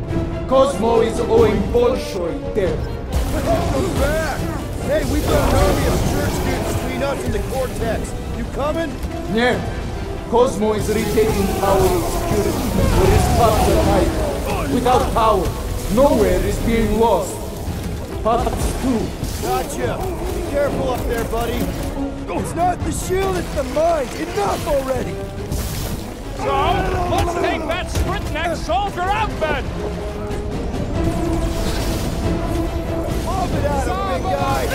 Cosmo is owing Bolshoi death. Welcome back! Hey, we've got an army of church students between us and the Cortex. You coming? Yeah. Cosmo is retaking power and security, where his pups are hiding. Without power, nowhere is being lost. Pups too. Gotcha. Be careful up there, buddy. It's not the shield, it's the mind. Enough already. So, let's take that sprint-neck soldier out then! Mob it at him, big guy!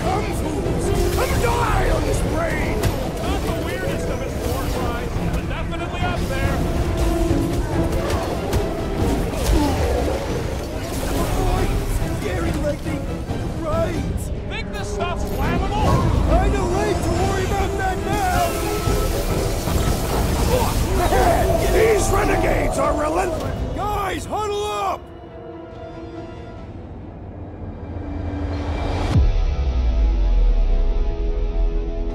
Come, fools! Come die on this brain! Not the weirdest of his war cries, but definitely up there. Scary lightning! Right! Think this stuff's flammable? Kinda late to worry about that now! These renegades are relentless! Guys, huddle up!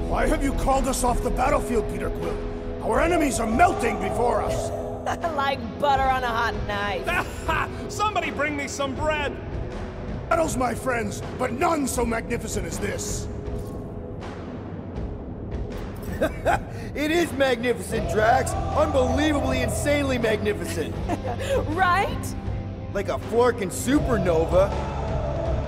Why have you called us off the battlefield, Peter Quill? Our enemies are melting before us! Like butter on a hot knife. Somebody bring me some bread! Battles, my friends, but none so magnificent as this! It is magnificent, Drax! Unbelievably, insanely magnificent! Right? Like a florkin' supernova!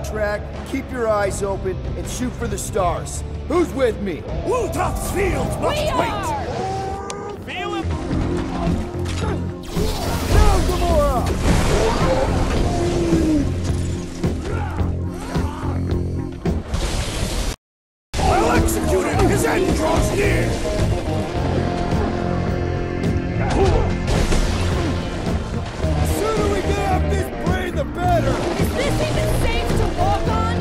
Track, keep your eyes open and shoot for the stars. Who's with me? Wultoth's field must wait! Feel it? Now, Gamora! Well executed! His end draws near! The sooner we get off this brain, the better! Is this even safe to walk on?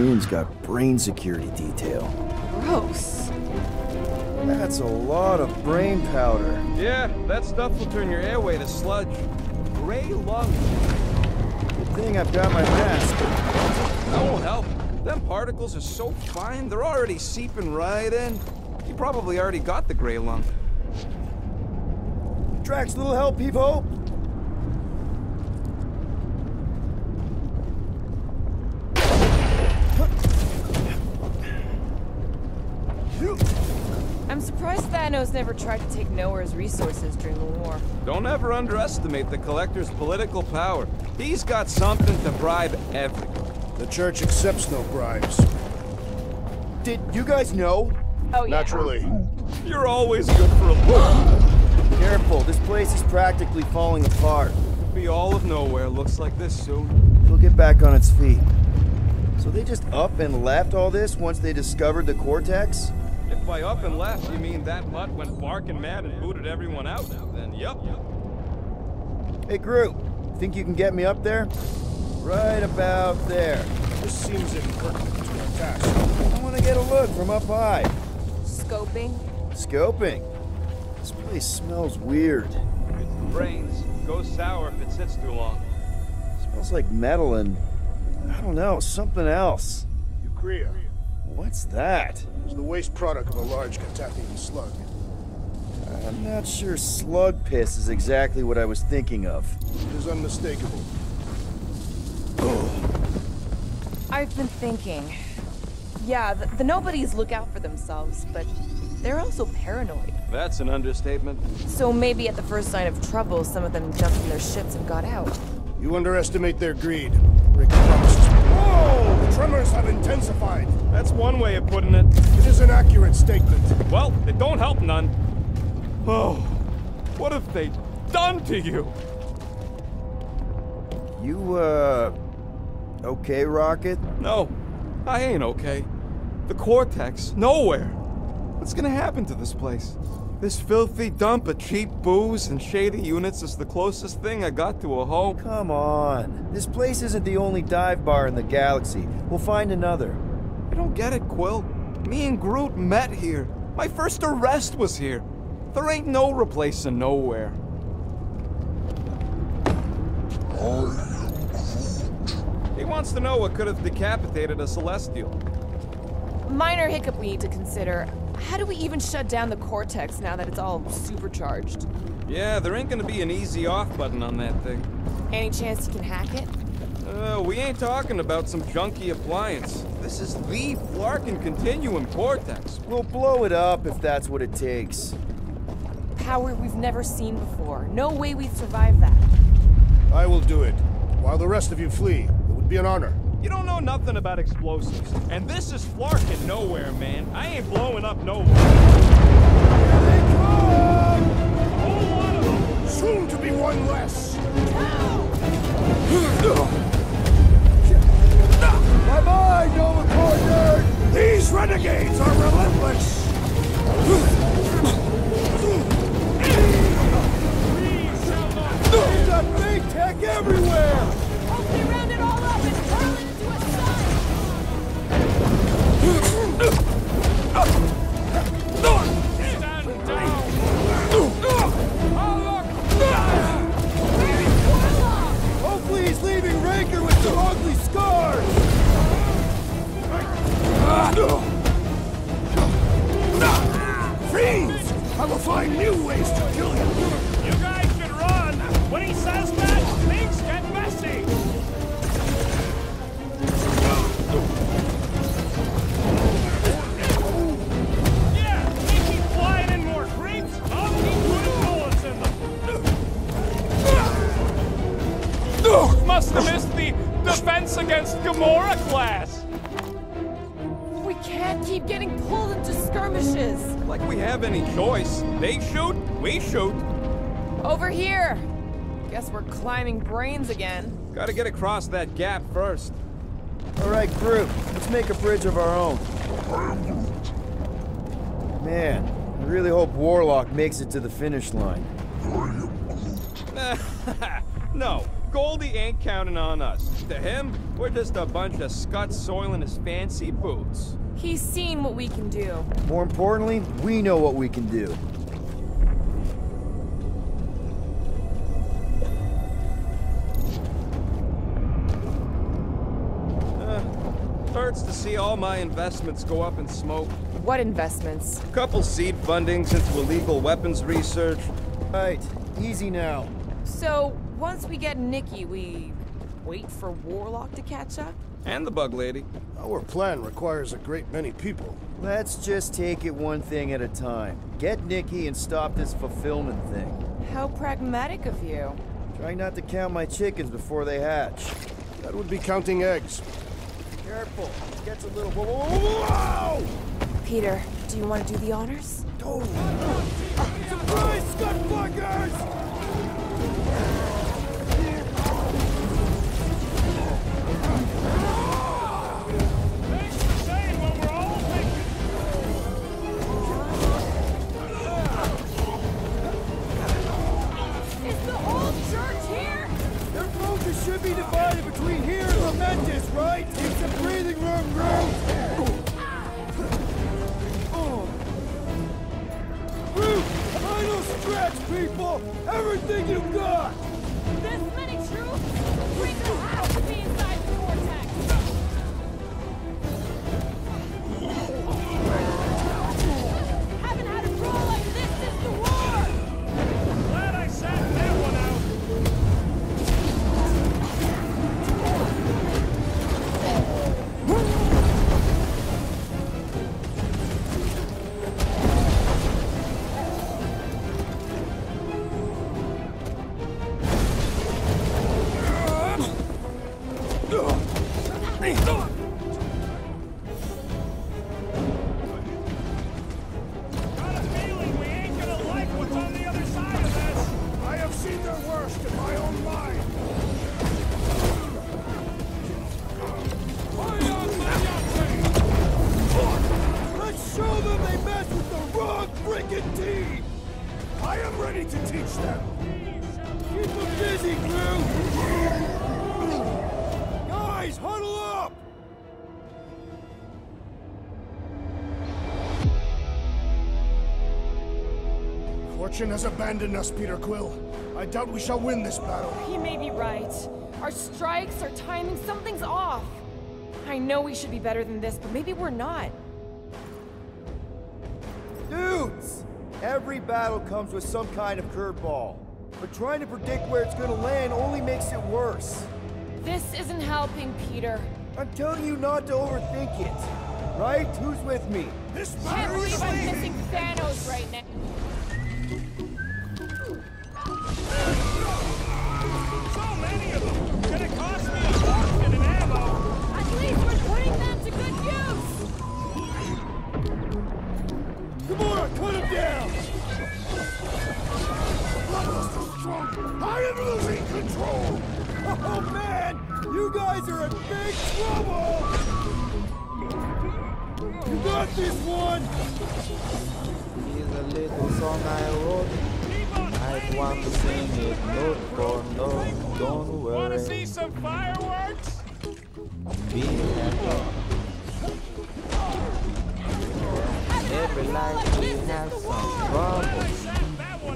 Moon's got brain security detail. Gross. That's a lot of brain powder. Yeah, that stuff will turn your airway to sludge. Gray lung. Good thing I've got my mask. That won't help. Them particles are so fine, they're already seeping right in. You probably already got the gray lung. Drax, little help, Peep-Ho? I'm surprised Thanos never tried to take Nowhere's resources during the war. Don't ever underestimate the Collector's political power. He's got something to bribe everyone. The Church accepts no bribes. Did you guys know? Oh, yeah. Naturally. You're always good for a look. Careful, this place is practically falling apart. Be all of Nowhere looks like this soon. It'll get back on its feet. So they just up and left all this once they discovered the Cortex? If by up and left you mean that mutt went barking mad and booted everyone out, then yup. Hey, Groot, think you can get me up there? Right about there. This seems impertinent to our task. I want to get a look from up high. Scoping? Scoping? This place smells weird. It's the brains. Goes sour if it sits too long. Smells like metal and, I don't know, something else. Eucrea. What's that? It's the waste product of a large Catathian slug. I'm not sure slug piss is exactly what I was thinking of. It is unmistakable. I've been thinking. Yeah, the nobodies look out for themselves, but they're also paranoid. That's an understatement. So maybe at the first sign of trouble, some of them jumped in their ships and got out. You underestimate their greed. Rick promises. Whoa! The tremors have intensified. That's one way of putting it. It is an accurate statement. Well, it don't help none. Oh, what have they done to you? You, okay, Rocket? No, I ain't okay. The Cortex, Nowhere. What's gonna happen to this place? This filthy dump of cheap booze and shady units is the closest thing I got to a home. Come on. This place isn't the only dive bar in the galaxy. We'll find another. I don't get it, Quill. Me and Groot met here. My first arrest was here. There ain't no replacing Nowhere. He wants to know what could have decapitated a Celestial. Minor hiccup we need to consider. How do we even shut down the Cortex now that it's all supercharged? Yeah, there ain't gonna be an easy off button on that thing. Any chance you can hack it? We ain't talking about some junky appliance. This is the Flarkin Continuum Cortex. We'll blow it up if that's what it takes. Power we've never seen before. No way we'd survive that. I will do it. While the rest of you flee, it would be an honor. You don't know nothing about explosives. And this is Flarkin Nowhere, man. I ain't blowing up Nowhere. Here they come! A whole lot of them! Soon to be one less! Bye-bye, Nova Corps nerd! These renegades are relentless! We've got big tech everywhere! Hope we round it all up and hurl it into a Stand down! Hopefully he's leaving Raker with some ugly scars! Fiends! I will find new ways to kill you! You guys should run! When he says that, things get messy! Yeah, they keep flying in more creeps, I'll keep putting bullets in them! Must have missed the Defense Against Gamora class! We can't keep getting pulled into skirmishes. Like we have any choice. They shoot, we shoot. Over here. Guess we're climbing brains again. Gotta get across that gap first. All right, Groot, let's make a bridge of our own. Man, I really hope Warlock makes it to the finish line. No, Goldie ain't counting on us. To him, we're just a bunch of scuts soiling his fancy boots. He's seen what we can do. More importantly, we know what we can do. Hurts to see all my investments go up in smoke. What investments? Couple seed fundings into illegal weapons research. Right, easy now. So, once we get Nikki, we wait for Warlock to catch up? And the bug lady. Our plan requires a great many people. Let's just take it one thing at a time. Get Nikki and stop this fulfillment thing. How pragmatic of you. Try not to count my chickens before they hatch. That would be counting eggs. Careful, it gets a little... Whoa! Peter, do you want to do the honors? Totally. Surprise, scut-fuckers! Should be divided between here and Lamentis, right? It's a breathing room group! Group! Final stretch, people! Everything you've got! This many troops? Breaker has to be inside the vortex! Haven't had a brawl like this since the war! Glad I sat that one out! Fortune has abandoned us, Peter Quill. I doubt we shall win this battle. He may be right. Our strikes, our timing, something's off. I know we should be better than this, but maybe we're not. Dudes! Every battle comes with some kind of curveball. But trying to predict where it's gonna land only makes it worse. This isn't helping, Peter. I'm telling you not to overthink it. Right? Who's with me? This Can't believe I'm missing Thanos right now. So many of them! Gonna cost me a fortune in ammo! At least we're putting them to good use! Come on, cut him down! I am losing control! Oh man! You guys are in big trouble! You got this one! Here's a little song I wrote. I want to sing it note for note. Don't worry. Wanna see some fireworks? Be happy. Every life we have some problems.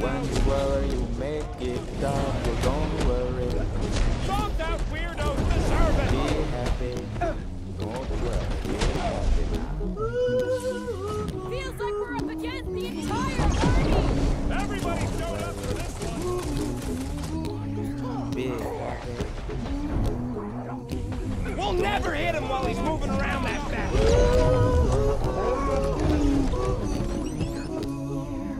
When you worry, you make it down. So don't worry. Don't doubt weirdos deserve it! Be happy. Don't worry. Be happy now. Feels like we're up against the entire army! Everybody showed up for this one! Be happy. We'll never hit him while he's moving around that fast!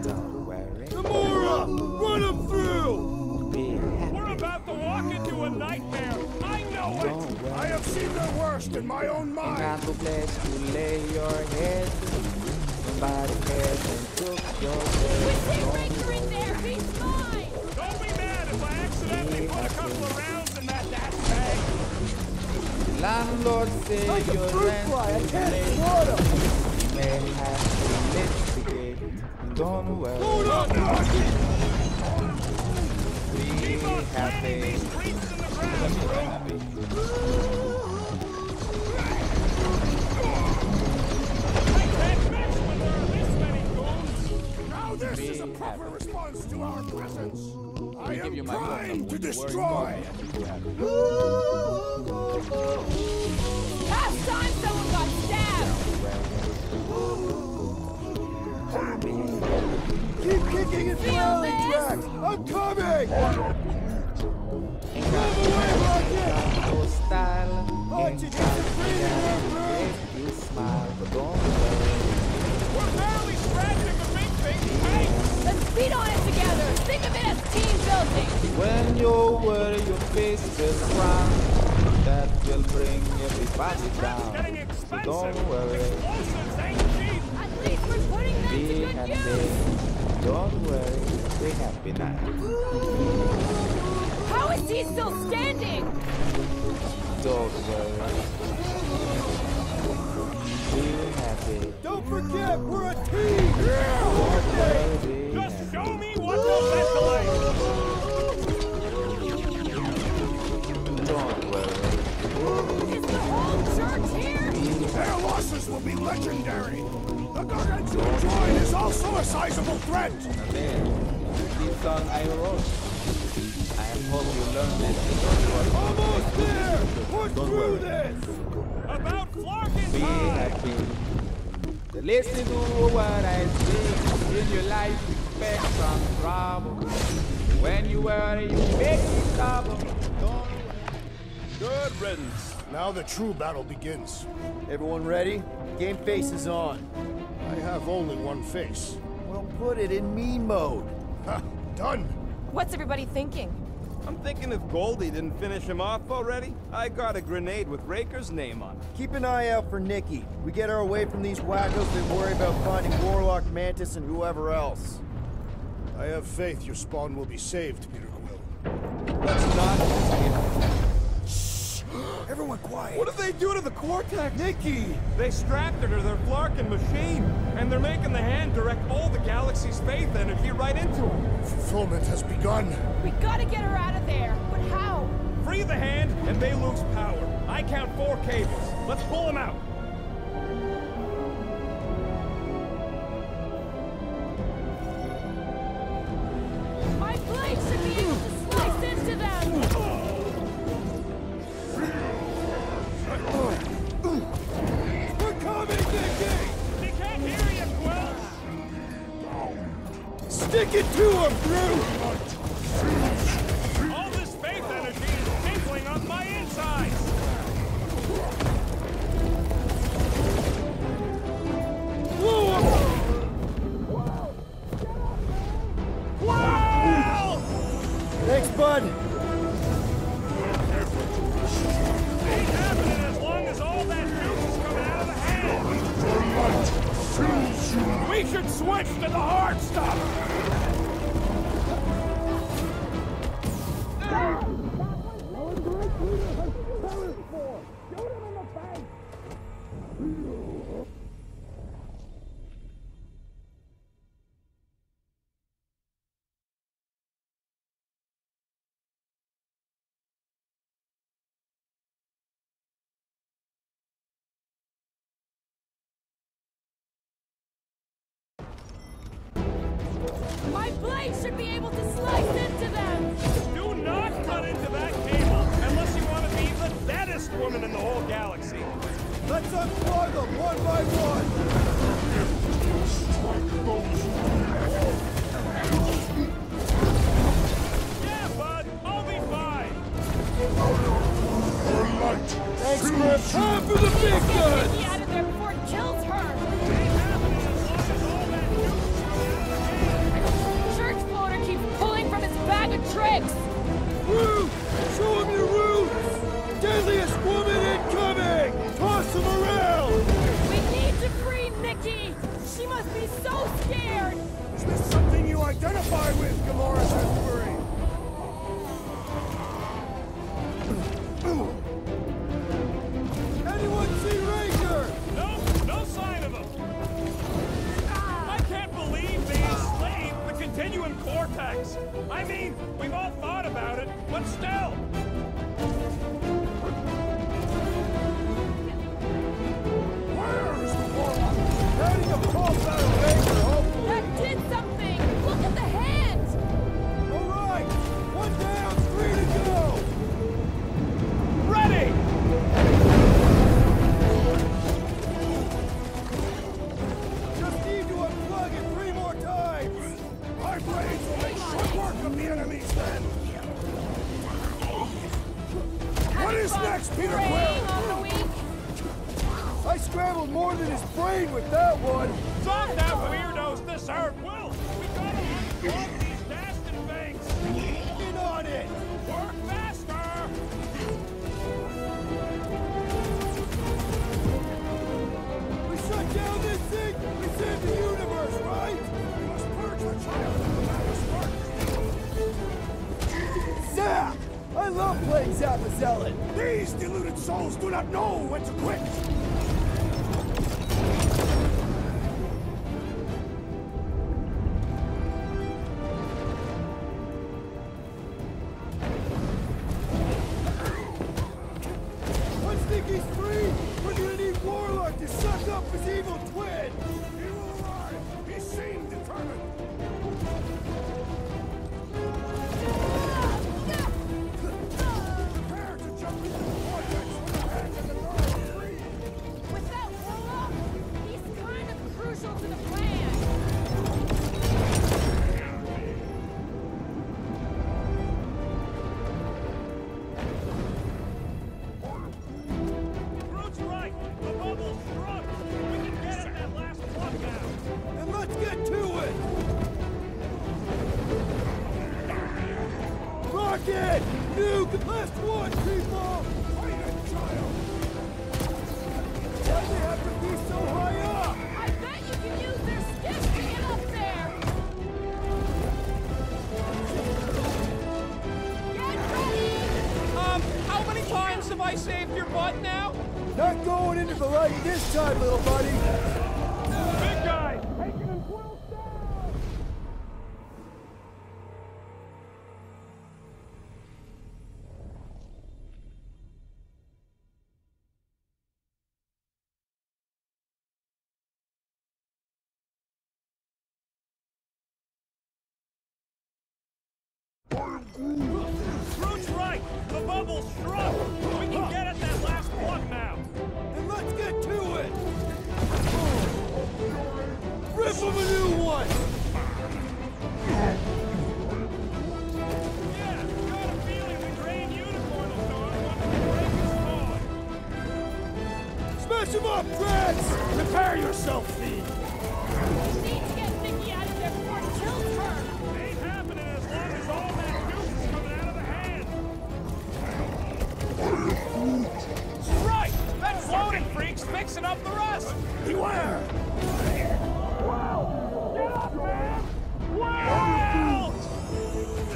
Don't worry. Gamora! Run him through! Be happy. We're about to walk into a nightmare! I know Don't worry. I have seen the worst in my own Ain't mind. got no place to lay your head. Somebody came and took your Take head. Raker in there! He's mine! Don't be mad if I accidentally put a couple of rounds in that dash bag! Landlord say Like a your fruit rent fly, I is can't late. swat him! You may have to investigate. Don't worry. Hold on! Be Keep on planning happy. these creeps in the Now this is a proper response to our presence. I am you my trying to phone destroy. Last time someone got stabbed! Keep kicking and Feel throwing this? tracks. I'm coming. Move away, Rocket. Style. Punch it, it's a freedom. You smile, but don't worry. We're barely scratching the big thing. Hey! Let's beat on it together! Think of it as team building! When you worry, your face will frown. That will bring everybody down. Getting So expensive. don't worry. Explosives ain't cheap. At least we're putting them Be to good happy. use! Don't worry. Be happy now. How is he still standing? Don't worry. Be happy. Don't forget, we're a team. Don't worry. Be Just happy. show me what the ventilator. Don't worry. Is the whole church here? Their losses will be legendary. The Gargantuan Droid is also a sizable threat. Now there. This song I wrote. I hope you learned it. Almost there. We're Don't through worry. this. About Flarkin Be time. happy. So listen to what I say. In your life, expect some trouble. When you worry, you make it double. Don't Good riddance. Now the true battle begins. Everyone ready? Game face is on. I have only one face. Well, put it in me mode. Ha! Done. What's everybody thinking? I'm thinking if Goldie didn't finish him off already, I got a grenade with Raker's name on it. Keep an eye out for Nikki. We get her away from these wackos, then worry about finding Warlock, Mantis, and whoever else. I have faith your spawn will be saved, Peter Quill. Let's not Everyone quiet. What did they do to the Cortex? Nikki! They strapped her to their Flarkin machine, and they're making the hand direct all the galaxy's faith energy right into her. Fulfillment has begun. We gotta get her out of there, but how? Free the hand, and they lose power. I count 4 cables. Let's pull them out. My blade should be able to slice into them! We're coming, Nikki! He can't hear you, Quill. Stick it to him, Drew! All this faith energy is tinkling on my insides. Whoa! Wow! Thanks, bud. Ain't happening as long as all that juice is coming out of the hand. We should switch to the hard stuff. My blade should be able to slice into them! Do not cut into that cable unless you want to be the deadest woman in the whole galaxy. Let's unplug them one by one! Yeah, bud, I'll be fine. Thanks, Griff! Time for the big Get guns! Nikki out of there before it kills her! Ain't happening as long as all that juice is coming out of the hand. Church floater keeps pulling from its bag of tricks! Drew! Show him your roots! Deadliest woman incoming! Toss him around! We need to free Nikki! She must be so scared! Is this something you identify with, Gamora Asbury? Anyone see Raker? Nope, no sign of him. I can't believe they enslaved the Continuum Cortex. I mean, we've all thought about it, but still. Thanks, Peter Preying Quill! on the weak. I scrambled more than his brain with that one! Stop that weirdos this earth! Will, we gotta unplug these Dastan things! Get on it! Work faster! We shut down this thing! We saved the universe, right? We must purge the child of the Matter Spark! Zap! I love playing Zappazellan! These deluded souls do not know when to quit! Once Nicky's free, we're gonna need Warlock to suck up his evil twin! He will arrive! He seemed determined! Prepare to jump into the vortex when the hands of the girl are free! Without Warlock, he's kind of crucial to the plan. Groot's right! The bubble's struck! We can get at that last plug now! Then let's get to it! Rocket! Nuke! Last one, people! Fight it, child! Why'd they have to be so high up? I bet you can use their skiff to get up there. Get ready! How many times have I saved your butt now? Not going into the light this time, little buddy! Big guy! Taking him 12 down! Groot's right! The bubble's struck! We can get at that last plug now! Then let's get to it! Rip him a new one! Yeah, got a feeling the green unicorn will show up once the break is on! Smash him up, Drax! Prepare yourself, Fiend! We need to get Nikki out of there before it kills her. Ain't happening as long as all that juice is coming out of the hand! Right! That floating freak's mixing up the rust! Beware! Wow! Get up, man! Wow!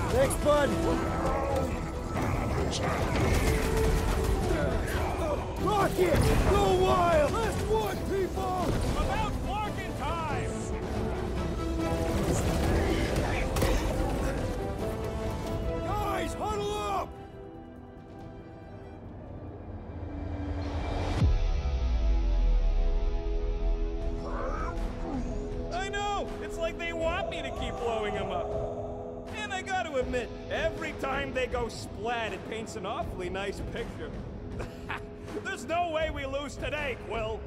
Thanks, bud! Rocket! Go wild! Last one, people! About Flarkin time! Guys, huddle up! I know! It's like they want me to keep blowing them up. And I gotta admit, every time they go splat, it paints an awfully nice picture. There's no way we lose today, Quill!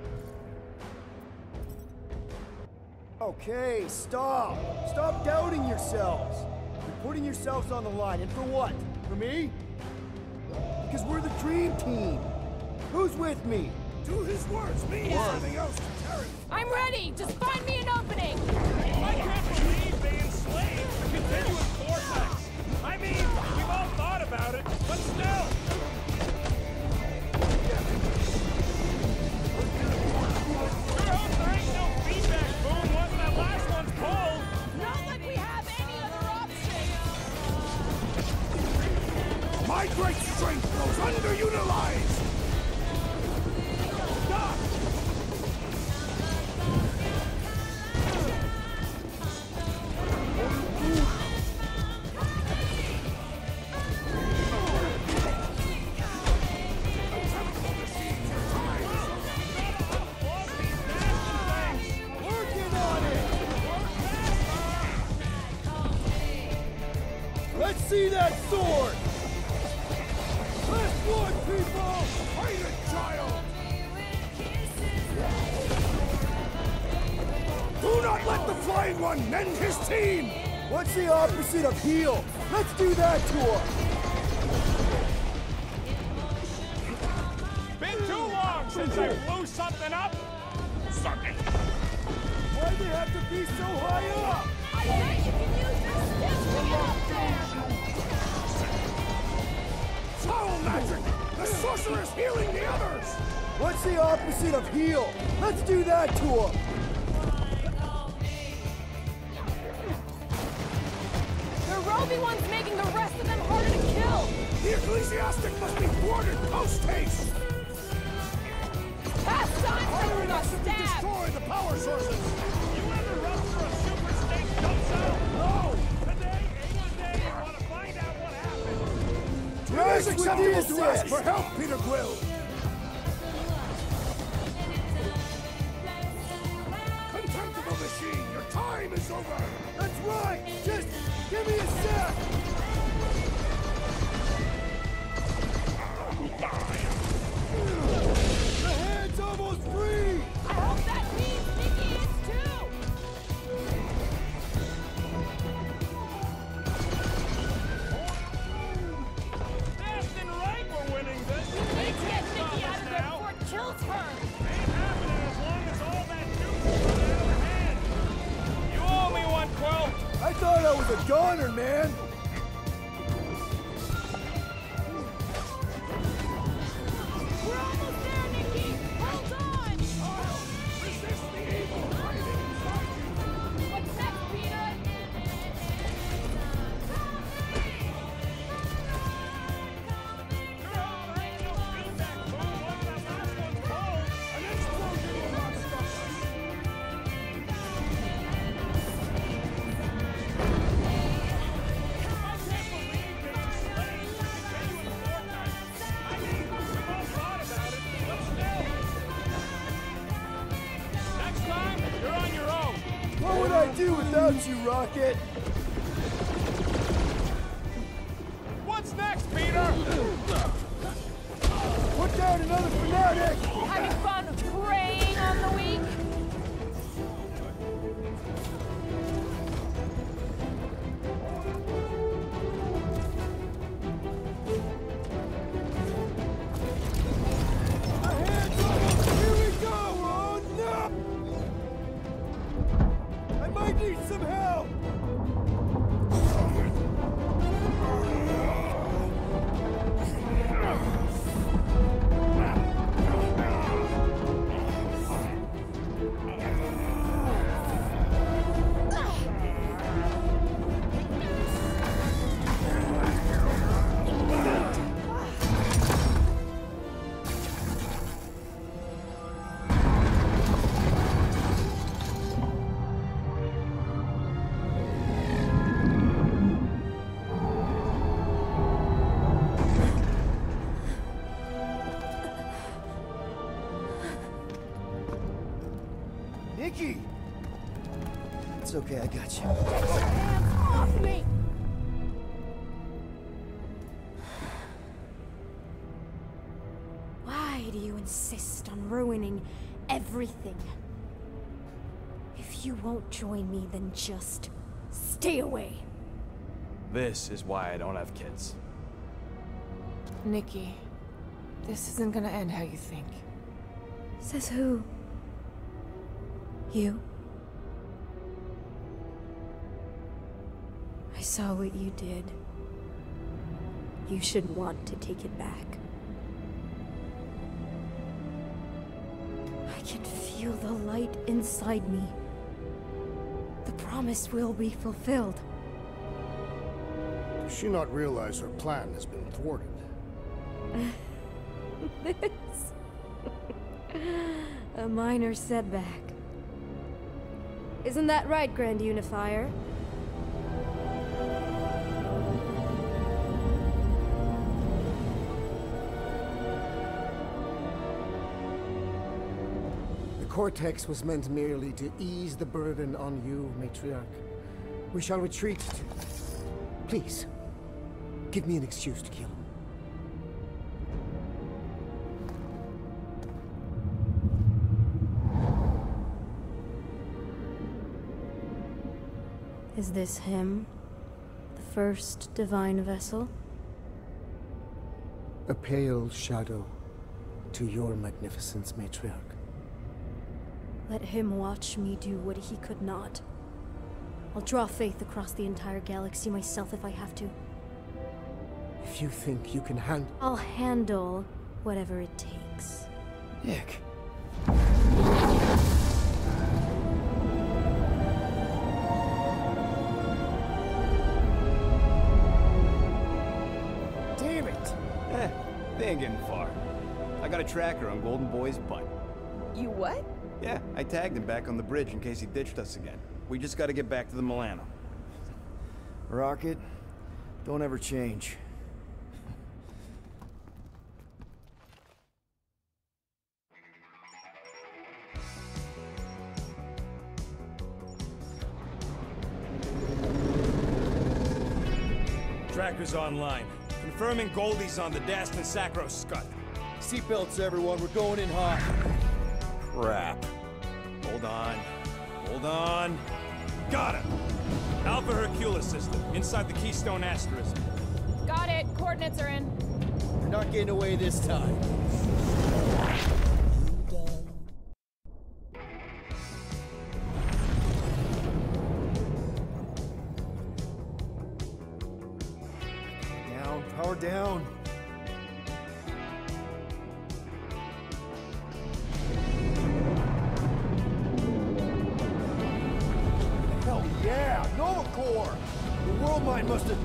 Okay, stop! Stop doubting yourselves! You're putting yourselves on the line, and for what? For me? Because we're the dream team! Who's with me? To his words, me anything else to carry. I'm ready. Just find me an opening. I can't believe they enslaved the continuous vortex! I mean, we've all thought about it, but still! Sure hope there ain't no feedback boom once that last one's pulled! Not like we have any other option. My great strength goes underutilized! Stop! Working on it! Let's see that sword! Last one, people! Fight it, child! Do not let the Flying One mend his team! What's the opposite of heal? Let's do that to him! since I blew something up? Suck it. Why'd they have to be so high up? I bet you can use your skills to get up there! Foul magic! The sorcerer's healing the others! What's the opposite of heal? Let's do that to him! The Roby one's making the rest of them harder to kill! The ecclesiastic must be thwarted post-haste! Past time for the stab! Destroy the power sources! You ever rupture a super snake jump cell? No! Today ain't the day you want to find out what happened. It is acceptable to ask for help, Peter Quill! Contemptible machine, your time is over! That's right! Just give me a sec! The hand's almost free! I hope that means Nikki is too! Left and right we're winning this. Let's get Nikki out of there before it kills her! Ain't happening as long as all that juice is out of her hand. You owe me one, Quill. I thought I was a goner, man! We're almost there, Nikki! Hold on! Resist the evil hiding inside you! What's next, Peter? An explosion will not stop us! Next time, you're on your own. What would I do without you, Rocket? What's next, Peter? Put down another fanatic! Having fun preying on the weak? My hands up! Here we go! Oh no! I might need some help! Nikki! It's okay, I got you. Hands off me! Why do you insist on ruining everything? If you won't join me, then just stay away. This is why I don't have kids. Nikki, this isn't gonna end how you think. Says who? You? I saw what you did. You should want to take it back. I can feel the light inside me. The promise will be fulfilled. Does she not realize her plan has been thwarted? This... a minor setback. Isn't that right, Grand Unifier? The Cortex was meant merely to ease the burden on you, Matriarch. We shall retreat to... Please, give me an excuse to kill him. Is this him? The first divine vessel? A pale shadow, to your magnificence, Matriarch. Let him watch me do what he could not. I'll draw faith across the entire galaxy myself if I have to. If you think you can handle... I'll handle whatever it takes. Nick. Damn it! They ain't getting far. I got a tracker on Golden Boy's butt. You what? Yeah, I tagged him back on the bridge in case he ditched us again. We just gotta get back to the Milano. Rocket, don't ever change. Tracker's online. Confirming Goldie's on the Dastan Sacro Scut. Seatbelts, everyone. We're going in hot. Crap. Hold on. Hold on. Got it! Alpha Hercules system, inside the Keystone Asterisk. Got it. Coordinates are in. We're not getting away this time. Down, power down. Hell yeah! Nova Corps! The world mine must have...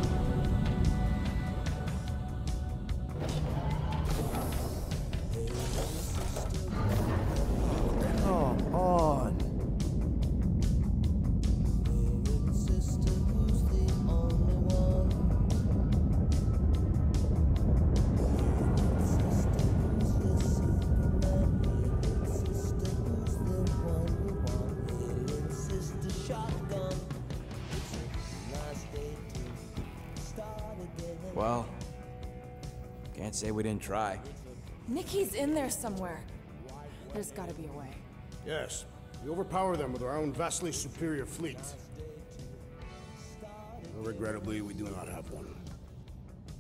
Come on. Well, can't say we didn't try. Nikki's in there somewhere. There's gotta be a way. Yes, we overpower them with our own vastly superior fleet. Regrettably, we do not have one.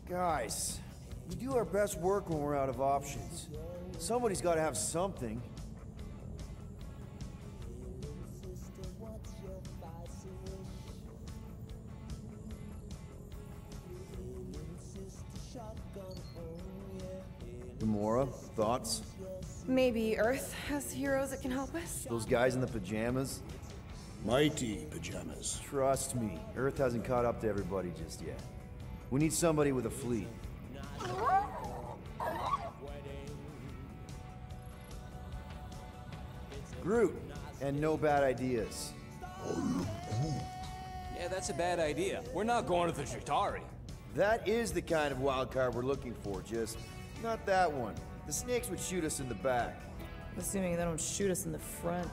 Guys, we do our best work when we're out of options. Somebody's got to have something. Gamora, thoughts? Maybe Earth has heroes that can help us? Those guys in the pajamas? Mighty pajamas. Trust me, Earth hasn't caught up to everybody just yet. We need somebody with a fleet. Groot, and no bad ideas. Yeah, that's a bad idea. We're not going to the Chitauri. That is the kind of wild card we're looking for, just not that one. The snakes would shoot us in the back. Assuming they don't shoot us in the front.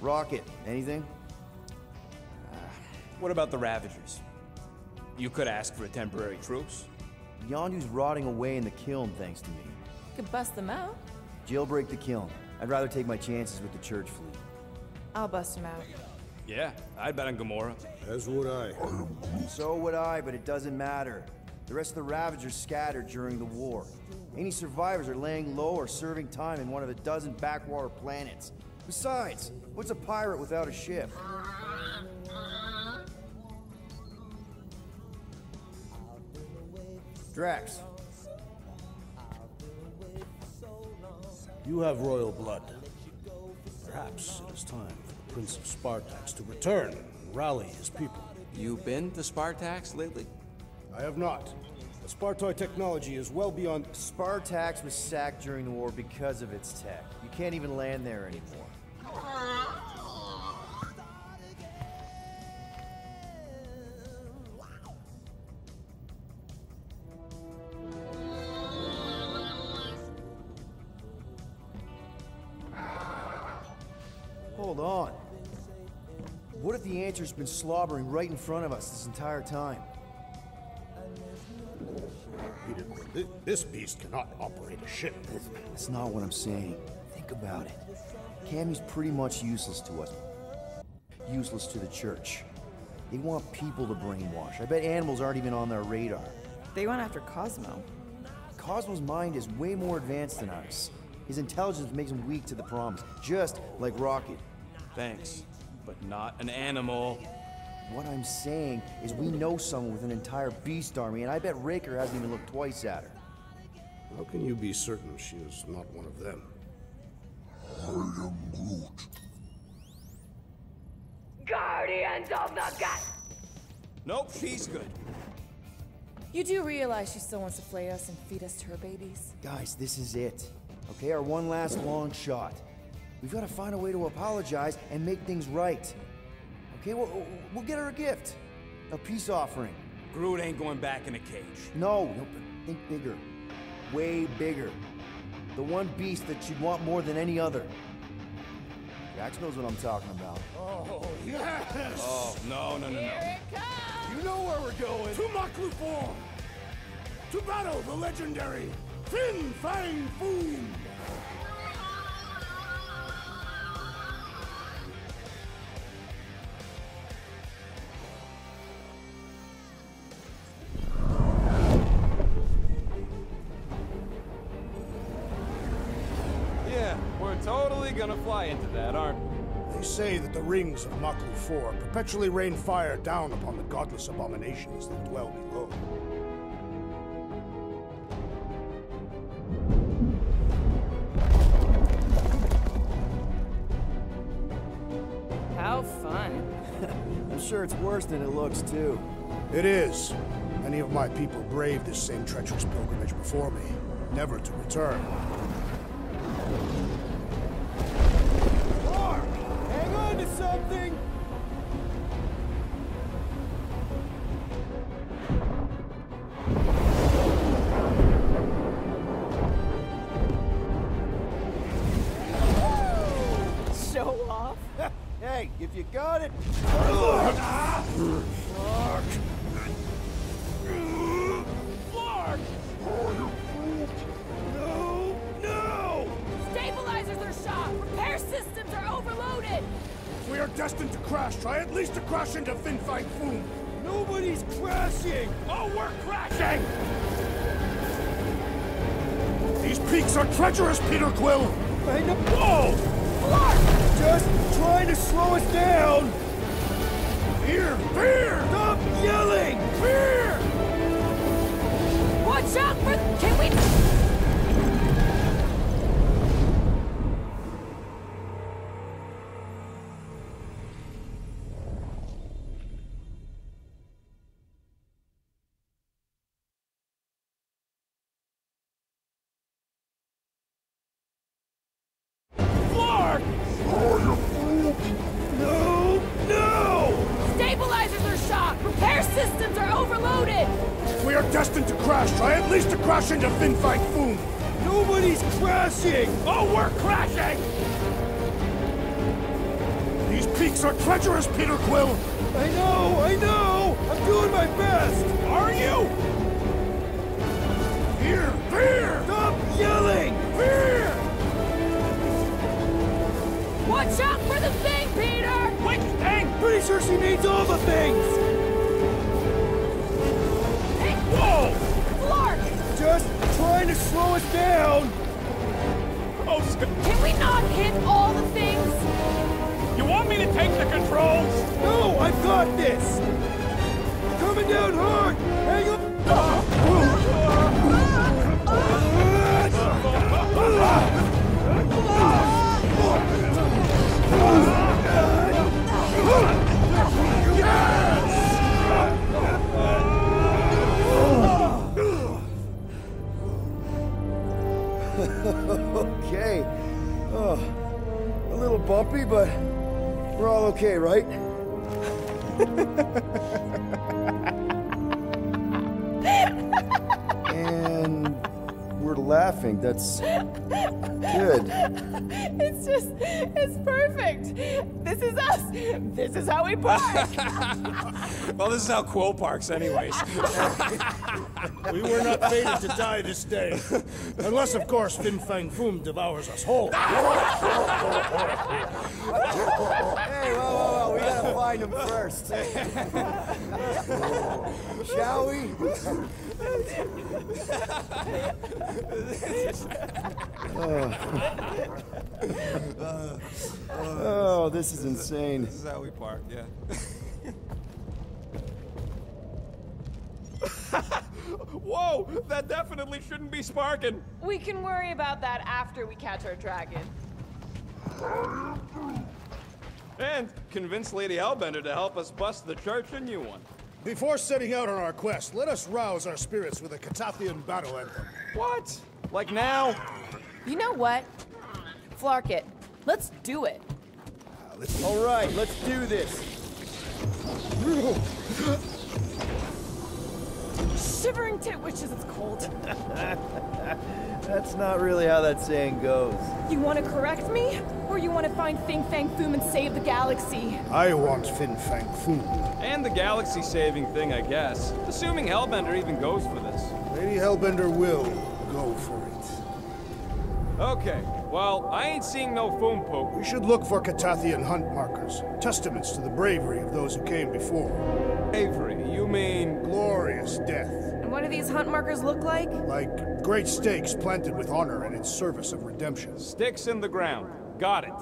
Rocket, anything? What about the Ravagers? You could ask for a temporary truce. Yondu's rotting away in the kiln thanks to me. Could bust them out. Jailbreak the kiln. I'd rather take my chances with the church fleet. I'll bust them out. Yeah, I'd bet on Gamora. As would I. So would I, but it doesn't matter. The rest of the Ravagers scattered during the war. Any survivors are laying low or serving time in one of a dozen backwater planets. Besides, what's a pirate without a ship? Drax. You have royal blood. Perhaps it is time for the Prince of Spartax to return and rally his people. You been to Spartax lately? I have not. The Spartoid technology is well beyond... Spartax was sacked during the war because of its tech. You can't even land there anymore. Hold on. What if the Answer's been slobbering right in front of us this entire time? This beast cannot operate a ship. That's not what I'm saying. Think about it. Cammy's pretty much useless to us. Useless to the church. They want people to brainwash. I bet animals aren't even on their radar. They went after Cosmo. Cosmo's mind is way more advanced than ours. His intelligence makes him weak to the promise, just like Rocket. Thanks, but not an animal. What I'm saying is we know someone with an entire beast army, and I bet Raker hasn't even looked twice at her. How can you be certain she is not one of them? I am Groot. Guardians of the Gut. Nope, she's good. You do realize she still wants to flay us and feed us to her babies? Guys, this is it. Okay, our one last long shot. We've got to find a way to apologize and make things right. Okay, we'll get her a gift. A peace offering. Groot ain't going back in a cage. No, but think bigger. Way bigger. The one beast that she'd want more than any other. Jax knows what I'm talking about. Oh, yes! Oh, no. You know where we're going. To Maklu 4! To battle the legendary Fin Fang Foom! Yeah, we're totally gonna fly into that, aren't we? They say that the rings of Maklu 4 perpetually rain fire down upon the godless abominations that dwell below. How fun. I'm sure it's worse than it looks, too. It is. Many of my people braved this same treacherous pilgrimage before me, never to return. Mark! Hang on to something! Show off. Hey, if you got it... Mark! No! Stabilizers are shot! Repair systems are overloaded! If we are destined to crash, try at least to crash into Fin Fang Foom! Nobody's crashing! Oh, we're crashing! These peaks are treacherous, Peter Quill! I know. Whoa! Just trying to slow us down! Fear! Fear! Stop yelling! Fear! Watch out for... Can we... Stabilizers are shot! Repair systems are overloaded! If we are destined to crash, try at least to crash into Fin Fang Foom! Nobody's crashing! Oh, we're crashing! These peaks are treacherous, Peter Quill! I know! I'm doing my best! Are you? Fear! Fear! Stop yelling! Fear! Watch out for the thing, Peter! Which thing? Pretty sure she needs all the things! Hey! Whoa! Flark! Just trying to slow us down! Oh, Can we not hit all the things? you want me to take the controls? No, I've got this! Coming down hard! Hang on! Okay. Oh, a little bumpy, but we're all okay, right? And we're laughing. That's good. It's perfect. This is us. This is how we park. Well, this is how Quill parks anyways. We were not fated to die this day. Unless, of course, Fin Fang Foom devours us whole. Hey, whoa, we gotta find him first. Shall we? Oh, this is insane. This is how we park, yeah. Whoa! That definitely shouldn't be sparking! We can worry about that after we catch our dragon. And convince Lady Hellbender to help us bust the church a new one. Before setting out on our quest, let us rouse our spirits with a Catathian battle anthem. What? Like now? You know what? Flark it. Let's do it. All right, let's do this. Shivering tit wishes it's cold. That's not really how that saying goes. You want to correct me? Or you want to find Fin Fang Foom and save the galaxy? I want Fin Fang Foom. And the galaxy-saving thing, I guess. Assuming Hellbender even goes for this. Lady Hellbender will go for it. Okay, well, I ain't seeing no Foom poop. We should look for Catathian hunt markers. Testaments to the bravery of those who came before. Bravery? You mean... glorious death. And what do these hunt markers look like? Like great stakes planted with honor and in service of redemption. Sticks in the ground. Got it.